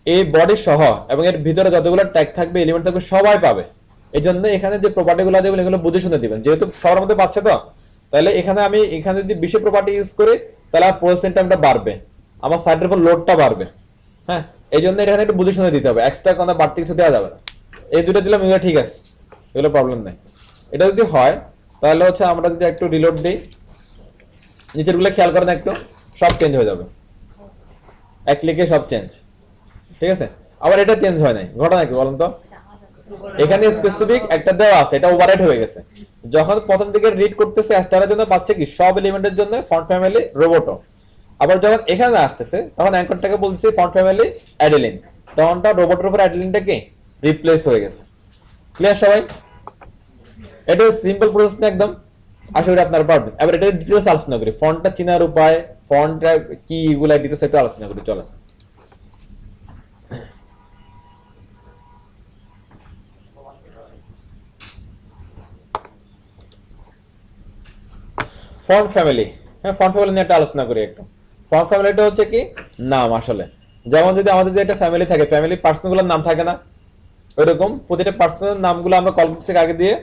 এই বডি সহ এবং এর ভিতরে যতগুলো ট্যাগ থাকবে এলিমেন্ট থাকবে সবাই পাবে। এই জন্য এখানে যে প্রপার্টিগুলো দেবেন এগুলো বুঝে শুনে দিবেন, যেহেতু সবার মধ্যে পাচ্ছে তো। তাহলে এখানে আমি এখানে যদি বেশি প্রপার্টি ইউজ করি তাহলে প্রসেসিং টাইমটা বাড়বে, আমার সাইটের উপর লোডটা বাড়বে। হ্যাঁ, এই জন্য এখানে একটু বুঝে শুনে দিতে হবে, এক্সট্রা কোনো বাড়তি কিছু দেওয়া যাবে না। এই দুটো দিলাম, এগুলো ঠিক আছে, এগুলো প্রবলেম নেই। এটা যদি হয় তাহলে হচ্ছে আমরা যদি একটু রিলোড দিই, নিচের গুলো খেয়াল করেন একটু, সব চেঞ্জ হয়ে যাবে, এক ক্লিকে সব চেঞ্জ, ঠিক আছে। আবার এটা চেঞ্জ হয় নাই, ঘটনা কি বলেন তো? এখানে স্পেসিফিক একটা দেওয়া আছে, এটা ওভাররাইড হয়ে গেছে। যখন প্রথম দিকে রিড করতেছে স্টারের জন্য পাচ্ছে কি সব এলিমেন্টের জন্য ফন্ট ফ্যামিলি রোবটো। আবার যখন এখানে আসতেছে তখন অ্যাঙ্করটাকে বলছি ফন্ট ফ্যামিলি অ্যাডেলিন, তখনটা রোবটের উপর অ্যাডেলিনটা কি রিপ্লেস হয়ে গেছে। ক্লিয়ার সবাই? এটা সিম্পল প্রসেস না একদম, আশা করি আপনারা পারবেন। এবার এটা ডিটেইলস আলোচনা করি, ফন্টটা চেনার উপায়, ফন্টটা কি, এগুলা ডিটেইলস একটু আলোচনা করি চলেন। ফন্ট ফ্যামিলি, হ্যাঁ ফন্ট ফ্যামিলি নিয়ে একটা আলোচনা করি একটু। ফন্ট ফ্যামিলিটা হচ্ছে কি নাম আসলে, যেমন যদি আমাদের যে একটা ফ্যামিলি থাকে, ফ্যামিলি পার্সনগুলোর নাম থাকে না, ওইরকম প্রতিটা পার্সনের নামগুলো আমরা কল করছি আগে দিয়ে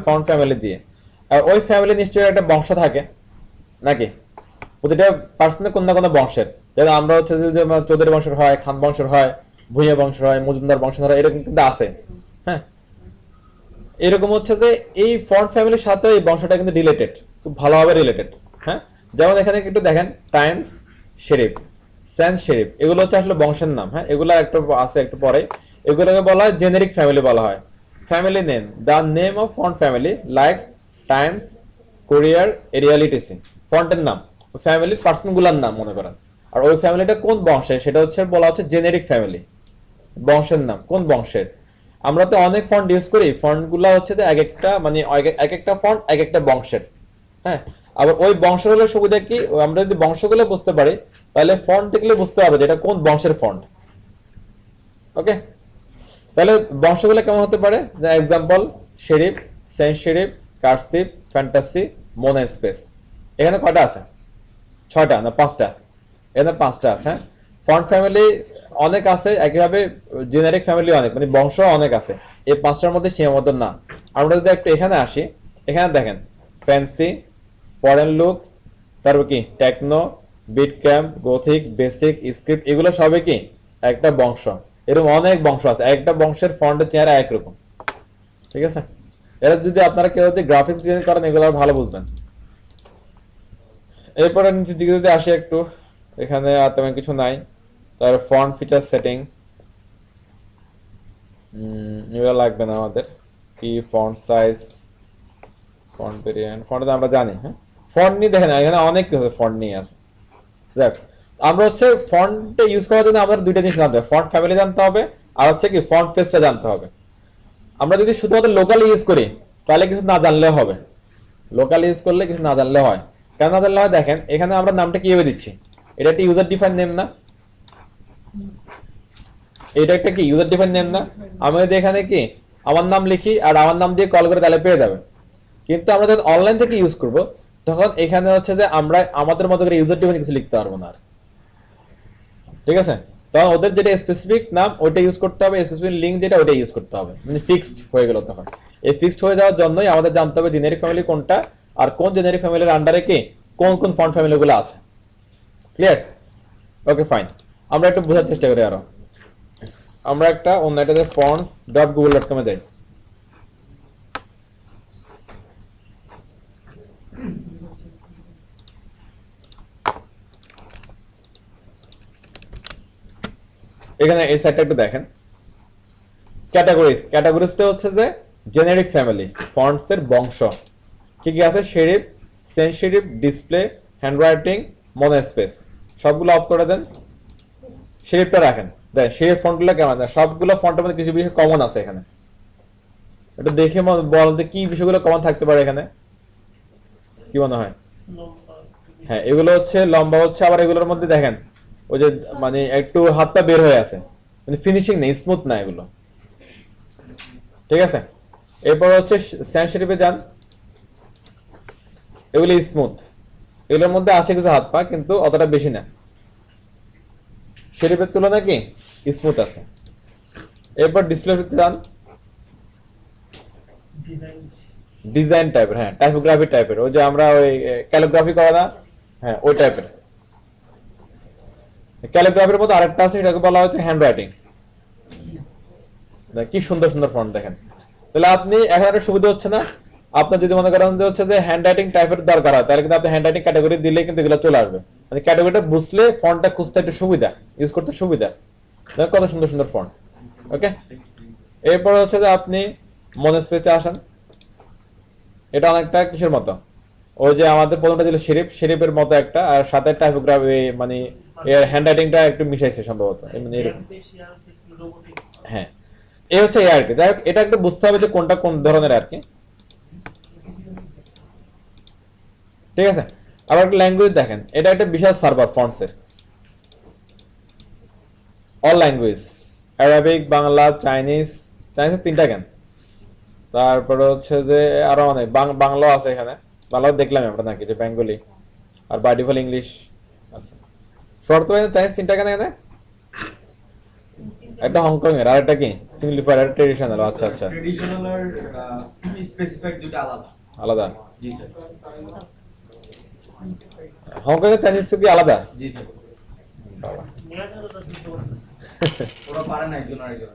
ফন্ট ফ্যামিলি দিয়ে। আর ওই ফ্যামিলি নিশ্চয়ই একটা বংশ থাকে নাকি, প্রতিটা পার্সনের কোন না কোনো বংশের, যেমন আমরা হচ্ছে যে চৌধুরী বংশের হয়, খান বংশের হয়, ভুঁইয়া বংশের হয়, মজুমদার বংশের হয়, এরকম কিন্তু আছে। হ্যাঁ, এরকম হচ্ছে যে এই ফন্ট ফ্যামিলির সাথে এই বংশটা কিন্তু রিলেটেড, খুব ভালোভাবে রিলেটেড। হ্যাঁ, যেমন এখানে একটু দেখেন টাইমস শেরিফ, স্যান শেরিফ, এগুলো হচ্ছে আসলে বংশের নাম। হ্যাঁ, এগুলো একটু আছে একটু পরে, এগুলোকে বলা হয় জেনেরিক ফ্যামিলি বলা হয়। Family name, the name of font family likes Times কোরিয়ার এরিয়ালিটিসি, ফন্টের নাম ফ্যামিলির পার্সনগুলোর নাম মনে করেন। আর ওই ফ্যামিলিটা কোন বংশের সেটা হচ্ছে বলা হচ্ছে জেনেরিক ফ্যামিলি, বংশের নাম কোন বংশের। আমরা তো অনেক ফন্ট ইউজ করি, ফন্টগুলো হচ্ছে যে এক একটা মানে এক একটা ফন্ট এক একটা বংশের। হ্যাঁ, আবার ওই বংশগুলোর সুবিধা কি, আমরা যদি বংশগুলো বুঝতে পারি তাহলে ফন্ট দেখলে বুঝতে হবে যে এটা কোন বংশের ফন্ট। ওকে, তাহলে বংশগুলো কেমন হতে পারে, example serif, sans serif, cursive, fantasy, monospace. এখানে কয়টা আছে? 6টা না 5টা? এখানে 5টা আছে। হ্যাঁ, ফন্ট ফ্যামিলি অনেক আছে, একইভাবে জেনারিক ফ্যামিলি অনেক, মানে বংশ অনেক আছে, এই 5টার মধ্যে সীমাবদ্ধ না। আমরা যদি একটু এখানে আসি, এখানে দেখেন ফ্যান্সি, ফরেন লুক, তারপর কি techno, beat camp, gothic, basic, script, এগুলো সবই কি একটা বংশ। এরকম অনেক বংশ আছে, একটা বংশের ফন্টের চেহারা একরকম, ঠিক আছে। এরা যদি আপনারা কেউ যদি গ্রাফিক্স ডিজাইন করেন এগুলো ভালো বুঝবেন। এরপরে নিচের দিকে যদি আসি একটু, এখানে আর তেমন কিছু নাই। তার ফন্ট ফিচার সেটিং, এগুলো লাগবে না আমাদের। কি font size, font variant, font আমরা জানি। হ্যাঁ, ফন্ট নিয়ে দেখেন এখানে অনেক কিছু ফন্ট নিয়ে আছে। দেখ, আমরা হচ্ছে ফন্টে ইউজ করার জন্য আমাদের দুইটা জিনিস জানতে হবে, ফন্ট ফ্যামিলি জানতে হবে আর হচ্ছে কি ফন্ট ফেসটা জানতে হবে। আমরা যদি শুধুমাত্র লোকালি ইউজ করি তাহলে কিছু না জানলেও হবে, লোকালি ইউজ করলে কিছু না জানলে হয়। কেন না জানলে হয়, দেখেন এখানে আমরা নামটা কিভাবে দিচ্ছি, এটা একটা ইউজার ডিফাইন নেম না, এটা একটা কি ইউজার ডিফাইন নেম না। আমি যদি এখানে কি আমার নাম লিখি আর আমার নাম দিয়ে কল করে তাহলে পেয়ে যাবে। কিন্তু আমরা যখন অনলাইন থেকে ইউজ করব তখন এখানে হচ্ছে যে আমরা আমাদের মতো করে ইউজার ডিফাইন কিছু লিখতে পারবো না আর, ঠিক আছে। তখন ওদের যেটা স্পেসিফিক নাম ওইটা ইউজ করতে হবে, স্পেসিফিক লিঙ্ক যেটা ওইটা ইউজ করতে হবে, মানে ফিক্সড হয়ে গেল। তখন এই ফিক্সড হয়ে যাওয়ার জন্যই আমাদের জানতে হবে জেনারিক ফ্যামিলি কোনটা আর কোন জেনারিক ফ্যামিলির আন্ডারে কি কোন কোন ফন্ট ফ্যামিলিগুলো আছে। ক্লিয়ার? Okay fine. আমরা একটু বোঝার চেষ্টা করি আরো। আমরা একটা অন্য একটাতে fonts.google.com এ যাই। এখানে এই সাইটটা একটু দেখেন, ক্যাটাগরিজটা হচ্ছে যে জেনারিক ফ্যামিলি, ফন্টস এর বংশ কি কি আছে, serif, sans serif, display, handwriting, monospace, সবগুলো অফ করে দেন, সেরিফটা রাখেন। দেখ সেরিফ ফন্টগুলো কেমন আছে, সবগুলো ফন্টের মধ্যে কিছু বিষয় কমন আছে এখানে, এটা দেখে বলতে কি বিষয়গুলো কমন থাকতে পারে এখানে, কি মনে হয়? হ্যাঁ, এগুলো হচ্ছে লম্বা হচ্ছে, আবার এগুলোর মধ্যে দেখেন ওই যে মানে একটু হাতটা বের হয়ে আছে, মানে ফিনিশিং নেই, স্মুথ না এগুলো, ঠিক আছে। এরপর হচ্ছে সেন্সিটিভে যান, এগুলো স্মুথ, এগুলোর মধ্যে আছে কিছু হাত পা কিন্তু অতটা বেশি না, শেরিফের তুলনায় কি স্মুথ আছে। এরপর ডিসপ্লে যান, ডিজাইন টাইপের, হ্যাঁ টাইপোগ্রাফি টাইপের, ওই যে আমরা ওই ক্যালিগ্রাফি করা না, হ্যাঁ ওই টাইপের। ক্যালিগ্রাফির মধ্যে আরেকটা আছে, সেটাকে বলা হচ্ছে হ্যান্ড রাইটিং। কি সুন্দর সুন্দর ফন্ট দেখেন। তাহলে আপনি এখন একটা সুবিধা হচ্ছে না, আপনার যদি মনে করেন যে হচ্ছে যে হ্যান্ড রাইটিং টাইপের দরকার হয়, তাহলে কিন্তু আপনি হ্যান্ড রাইটিং ক্যাটাগরি দিলে কিন্তু এগুলো চলে আসবে, মানে ক্যাটাগরিটা বুঝলে ফন্টটা খুঁজতে একটু সুবিধা, ইউজ করতে সুবিধা। কত সুন্দর সুন্দর ফন্ট। ওকে, এরপর হচ্ছে যে আপনি মনোস্পেসে আসেন, এটা অনেকটা কিসের মতো, ওই যে আমাদের প্রথমটা ছিল শেরিফের মতো একটা, আর সাথে টাইপোগ্রাফি মানে এর হ্যান্ড রাইটিংটা একটু মিশাইছে সম্ভবত, মানে এরকম। হ্যাঁ, এই হচ্ছে এই আর কি। যাই হোক, এটা একটু বুঝতে হবে যে কোনটা কোন ধরনের আর কি, ঠিক আছে। আবার একটা ল্যাঙ্গুয়েজ দেখেন, এটা একটা বিশাল সার্ভার ফন্টসের, অল ল্যাঙ্গুয়েজ, অ্যারাবিক, বাংলা, চাইনিজের 3টা কেন, তারপরে হচ্ছে যে আরো অনেক বাংলাও আছে এখানে, বাংলাও দেখলাম আমরা নাকি, যে বেঙ্গলি আর বাই ডিফল্ট ইংলিশ আছে। শর্ত চাইনিজ 3টা কেন এখানে, একটা হংকং এর, আর একটা কি সিম্পলিফাইড, আর ট্রেডিশনাল। আচ্ছা আচ্ছা, ট্রেডিশনাল আর স্পেসিফিক দুটো আলাদা। আলাদা। জি স্যার। হংকং এর চাইনিজ কি আলাদা? জি স্যার। বাবা। ওরা পারে না একজন আরেকজন,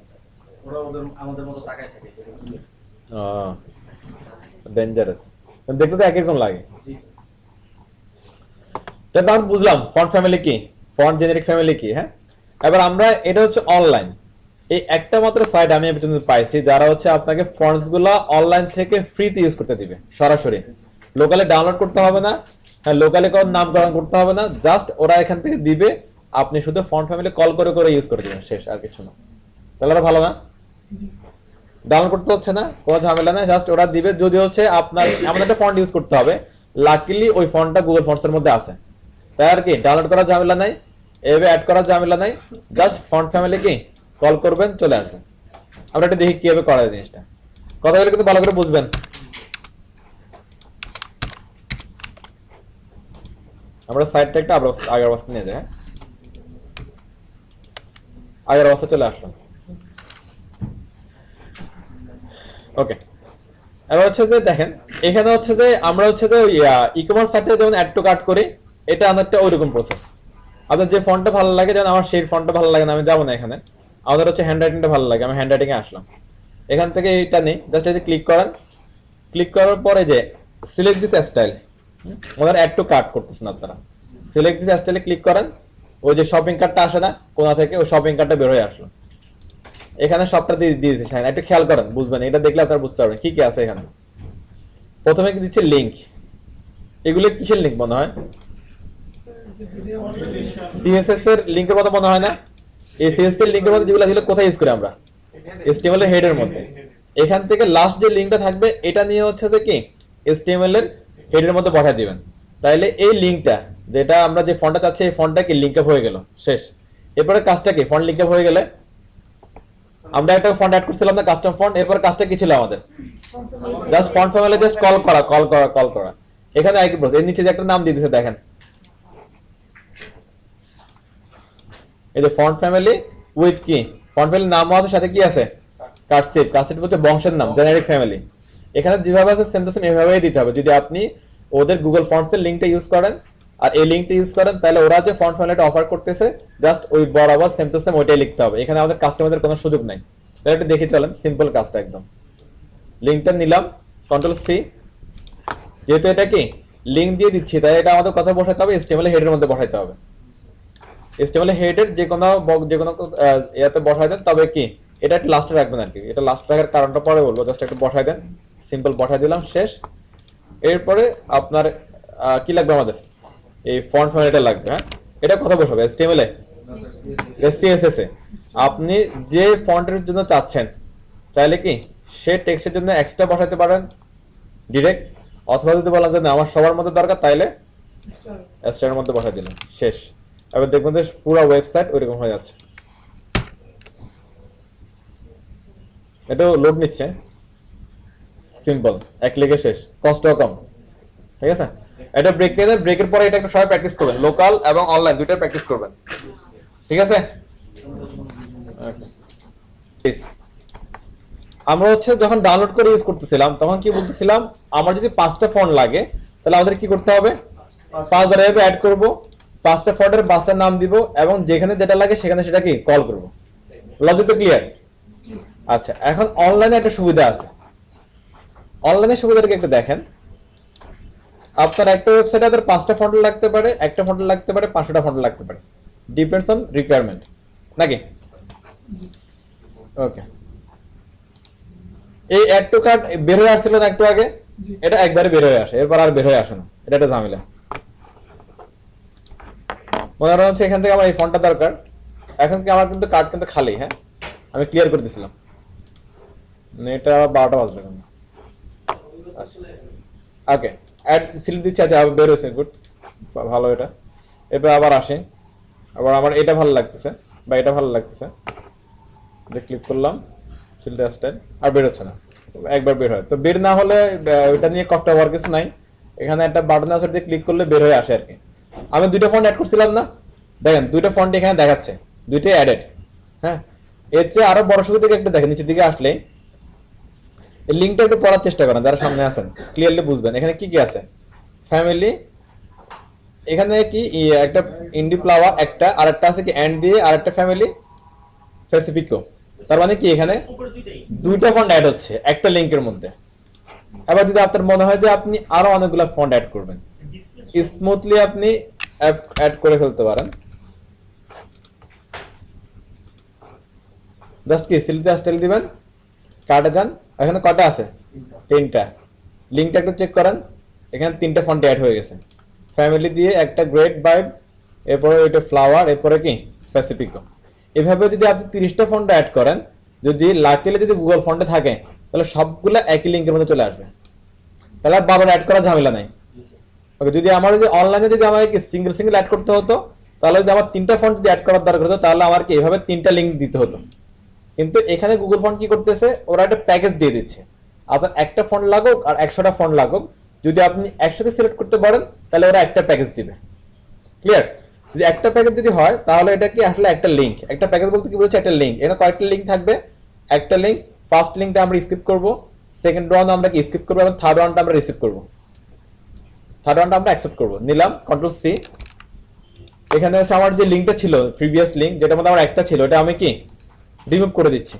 ওরা ওদের আমাদের মতো তাকায় থাকে। ডেঞ্জারাস, দেখতে তো একই রকম লাগে। জি তাহলে আমরা বুঝলাম ফন্ট ফ্যামিলি কি, ফন্ট জেনারিক ফ্যামিলি কি। হ্যাঁ, এবার আমরা এটা হচ্ছে অনলাইন, এই একটা মাত্র সাইট আমি পর্যন্ত পাইছি যারা হচ্ছে আপনাকে ফন্টস গুলো অনলাইন থেকে ফ্রিতে ইউজ করতে দিবে, সরাসরি লোকালে ডাউনলোড করতে হবে না, হ্যাঁ লোকালে কোনো নামকরণ করতে হবে না, জাস্ট ওরা এখান থেকে দিবে, আপনি শুধু ফন্ট ফ্যামিলি কল করে করে ইউজ করে দিবেন, শেষ, আর কিছু না। তাহলে ওরা ভালো না, ডাউনলোড করতে হচ্ছে না, কোনো ঝামেলা না, জাস্ট ওরা দিবে। যদি হচ্ছে আপনার এমন একটা ফন্ট ইউজ করতে হবে, লাকিলি ওই ফন্টটা গুগল ফন্টসের মধ্যে আছে, তাই আর কি ডাউনলোড করার ঝামেলা নাই, এভাবে অ্যাড করার ঝামেলা নাই, জাস্ট ফন্ট ফ্যামিলি কি কল করবেন, চলে আসবেন। আমরা এটা দেখি কিভাবে করা যায় জিনিসটা, কথাগুলো কিন্তু ভালো করে বুঝবেন। আমরা সাইটটা একটা আগের অবস্থা নিয়ে যাই, হ্যাঁ আগের অবস্থা চলে আসলাম। ওকে, এবার হচ্ছে যে দেখেন এখানে হচ্ছে যে আমরা হচ্ছে যে ই কমার্স সাইটে যেমন অ্যাড টু কার্ট করি, এটা অনেকটা ওইরকম প্রসেস। আপনার যে ফন্টটা ভালো লাগে, যেমন আমার সেই ফন্টটা ভালো লাগে না, আমি যাবো না এখানে, আমাদের হচ্ছে হ্যান্ড রাইটিংটা ভালো লাগে, আমি হ্যান্ড রাইটিং এ আসলাম। এখান থেকে এইটা নেই, জাস্ট এই যে ক্লিক করেন, ক্লিক করার পরে যে সিলেক্ট দিস স্টাইল, ওনারা অ্যাড টু কার্ট করতেছেন আপনারা, সিলেক্ট দিস স্টাইলে ক্লিক করেন, ওই যে শপিং কার্টটা আসে না কোথা থেকে, ওই শপিং কার্টটা বের হয়ে আসলো, এখানে সবটা দিয়ে দিয়েছে। একটু খেয়াল করেন, বুঝবেন, এটা দেখলে আপনারা বুঝতে পারবেন কি কি আছে এখানে। প্রথমে কি দিচ্ছে লিংক, এগুলো কিসের লিংক মনে হয়, সিএসএস এর লিংকের মতো মনে হয় না? এই সিএসএস এর লিংকের মধ্যে যেগুলো ছিল কোথায় ইউজ করি আমরা, HTML এর হেডের মধ্যে, এখান থেকে লাস্ট যে লিংকটা থাকবে এটা নিয়ে হচ্ছে যে কি HTML এর হেডের মধ্যে পাঠিয়ে দিবেন, তাইলে এই লিংকটা যেটা আমরা যে ফন্টটা চাচ্ছি এই ফন্টটা কি লিংক আপ হয়ে গেল, শেষ। এরপরে কাজটা কি, ফন্ট লিংক আপ হয়ে গেলে আমরা একটা ফন্ট অ্যাড করছিলাম না, কাস্টম ফন্ট, এরপর কাজটা কি ছিল আমাদের, just font family just call করা। এখানে একই প্রসেস, এর নিচে যে একটা নাম দিয়ে দিয়েছে দেখেন, এই যে ফন্ট ফ্যামিলি উইথ কি, ফন্ট ফ্যামিলির নামও আছে, সাথে কি আছে কার্সিভ, কার্সিভ হচ্ছে বংশের নাম, জেনারিক ফ্যামিলি। এখানে যেভাবে আছে সেম টু সেম এভাবেই দিতে হবে। যদি আপনি ওদের গুগল ফন্টস এর লিংকটা ইউজ করেন, আর এই লিঙ্কটা ইউজ করেন, তাহলে ওরা যে ফন্ট ফ্যামিলিটা অফার করতেছে জাস্ট ওই বরাবর সেম টু সেম ওইটাই লিখতে হবে। এখানে আমাদের কাস্টমারদের কোনো সুযোগ নাই। তাহলে একটু দেখে চলেন, সিম্পল কাজটা একদম। লিঙ্কটা নিলাম, কন্ট্রোল সি, যেহেতু এটা কি লিঙ্ক দিয়ে দিচ্ছি তাই এটা আমাদের কথা বসাতে হবে HTML হেডের মধ্যে বসাইতে হবে। HTML হেডের যে কোনো ইয়াতে বসাই দেন, তবে কি এটা একটু লাস্টে রাখবেন আর কি। এটা লাস্ট রাখার কারণটা পরে বলবো, জাস্ট একটু বসাই দেন, সিম্পল বসাই দিলাম, শেষ। এরপরে আপনার কি লাগবে আমাদের, এই ফন্ট ফ্যামিলিটা লাগবে। হ্যাঁ, এটা কথা বসাবে HTML এ, CSS এ আপনি যে ফন্টের জন্য চাচ্ছেন, চাইলে কি সে টেক্সটের জন্য এক্সট্রা বসাতে পারেন ডিরেক্ট, অথবা যদি বলেন যে না আমার সবার মধ্যে দরকার, তাইলে এক্সট্রার মধ্যে বসাই দিলাম, শেষ। এবার দেখবেন যে পুরো ওয়েবসাইট ওইরকম হয়ে যাচ্ছে। এটাও লোড নিচ্ছে, সিম্পল, এক ক্লিকে শেষ, কষ্টও কম। ঠিক আছে, এটা ব্রেক নিয়ে দেন, ব্রেকের পরে এটা একটু সবাই প্র্যাকটিস করবেন, লোকাল এবং অনলাইন দুইটাই প্র্যাকটিস করবেন। ঠিক আছে, আমরা হচ্ছে যখন ডাউনলোড করে ইউজ করতেছিলাম তখন কি বলতেছিলাম, আমার যদি 5টা ফন্ট লাগে তাহলে আমাদের কি করতে হবে, 5 বার এভাবে অ্যাড করব, 5টা ফন্টের 5টার নাম দিব এবং যেখানে যেটা লাগে সেখানে সেটা কি কল করব। লজিক তো ক্লিয়ার? আচ্ছা, এখন অনলাইনে একটা সুবিধা আছে। অনলাইনের সুবিধাটাকে একটু দেখেন। আপনার একটা ওয়েবসাইটে আপনার 5টা ফন্ট লাগতে পারে, একটা ফন্ট লাগতে পারে, 500টা ফন্ট লাগতে পারে, ডিপেন্ডস অন রিকোয়ারমেন্ট, নাকি? ওকে, এই অ্যাড টু কার্ট বের হয়ে আসছিল না একটু আগে, এটা একবারে বের হয়ে আসে, এরপর আর বের হয়ে আসে না, এটা একটা ঝামেলা। মনে হচ্ছে এখান থেকে আমার এই ফন্টটা দরকার, এখন কি আমার কিন্তু কার্ড কিন্তু খালি। হ্যাঁ, আমি ক্লিয়ার করে দিছিলাম, এটা আবার 12টা বাজবে কেন? আচ্ছা, ওকে, অ্যাড সিলেক্ট দিচ্ছি, আচ্ছা বের হয়েছে, গুড, ভালো। এটা এরপর আবার আসে, আবার আমার এটা ভালো লাগতেছে বা এটা ভালো লাগতেছে, যে ক্লিক করলাম সিলেক্ট স্টাইল, আর বের হচ্ছে না, একবার বের হয়। তো বের না হলে ওইটা নিয়ে কষ্ট হওয়ার কিছু নাই, এখানে একটা বাটন আছে যে ক্লিক করলে বের হয়ে আসে আর কি। আমি দুইটা ফন্ট অ্যাড করছিলাম না, দেখেন দুইটা ফন্ট এখানে দেখাচ্ছে, দুইটাই অ্যাডেড। হ্যাঁ, এর চেয়ে আরো বড় সুবিধা একটু দেখেন, নিচের দিকে আসলে লিঙ্কটা একটু পড়ার চেষ্টা করেন, যারা সামনে আছেন ক্লিয়ারলি বুঝবেন এখানে কি কি আছে। ফ্যামিলি, এখানে কি একটা ইন্ডি ফ্লাওয়ার, একটা আর একটা আছে কি এন্ড দিয়ে, আর একটা ফ্যামিলি স্পেসিফিকও। তার মানে কি এখানে দুইটা ফন্ট অ্যাড হচ্ছে একটা লিংকের মধ্যে। এবার যদি আপনার মনে হয় যে আপনি আরো অনেকগুলো ফন্ট অ্যাড করবেন, স্মুথলি আপনি অ্যাড করে ফেলতে পারেন। জাস্ট কি সিলেক্ট স্টাইল দিবেন, কাটে যান, এখানে কটা আছে, 3টা। লিঙ্কটা একটু চেক করেন, এখানে 3টা ফন্ট অ্যাড হয়ে গেছে। ফ্যামিলি দিয়ে একটা গ্রেট ভাইব, এরপরে ওইটা ফ্লাওয়ার, এরপরে কি প্যাসিফিকো। এভাবে যদি আপনি 30টা ফন্ট অ্যাড করেন, যদি লাকিলি যদি গুগল ফন্টে থাকে তাহলে সবগুলো একই লিঙ্কের মধ্যে চলে আসবে, তাহলে আর বারবার অ্যাড করার ঝামেলা নাই। ওকে, যদি আমার যদি অনলাইনে যদি আমাকে সিঙ্গেল সিঙ্গেল অ্যাড করতে হতো, তাহলে যদি আমার 3টা ফন্ট যদি অ্যাড করার দরকার হতো, তাহলে আমার কি এভাবে 3টা লিঙ্ক দিতে হতো। কিন্তু এখানে গুগল ফন্ট কি করতেছে, ওরা একটা প্যাকেজ দিয়ে দিচ্ছে, আপনার একটা ফন্ট লাগুক আর 100টা ফন্ট লাগুক, যদি আপনি একসাথে সিলেক্ট করতে পারেন তাহলে ওরা একটা প্যাকেজ দিবে। ক্লিয়ার? যদি একটা প্যাকেজ যদি হয় তাহলে এটা কি আসলে একটা লিঙ্ক, একটা প্যাকেজ বলতে কি বলছে, একটা লিঙ্ক। এখানে কয়েকটা লিঙ্ক থাকবে, একটা লিঙ্ক, ফার্স্ট লিঙ্কটা আমরা স্কিপ করব, সেকেন্ড রাউন্ড আমরা কি স্কিপ করব, এবং থার্ড রাউন্ডটা আমরা রিসিভ করব, থার্ড রাউন্ডটা আমরা অ্যাকসেপ্ট করব। নিলাম, কন্ট্রোল সি। এখানে হচ্ছে আমার যে লিঙ্কটা ছিল, প্রিভিয়াস লিঙ্ক যেটার মধ্যে আমার একটা ছিল, এটা আমি কি রিমুভ করে দিচ্ছি।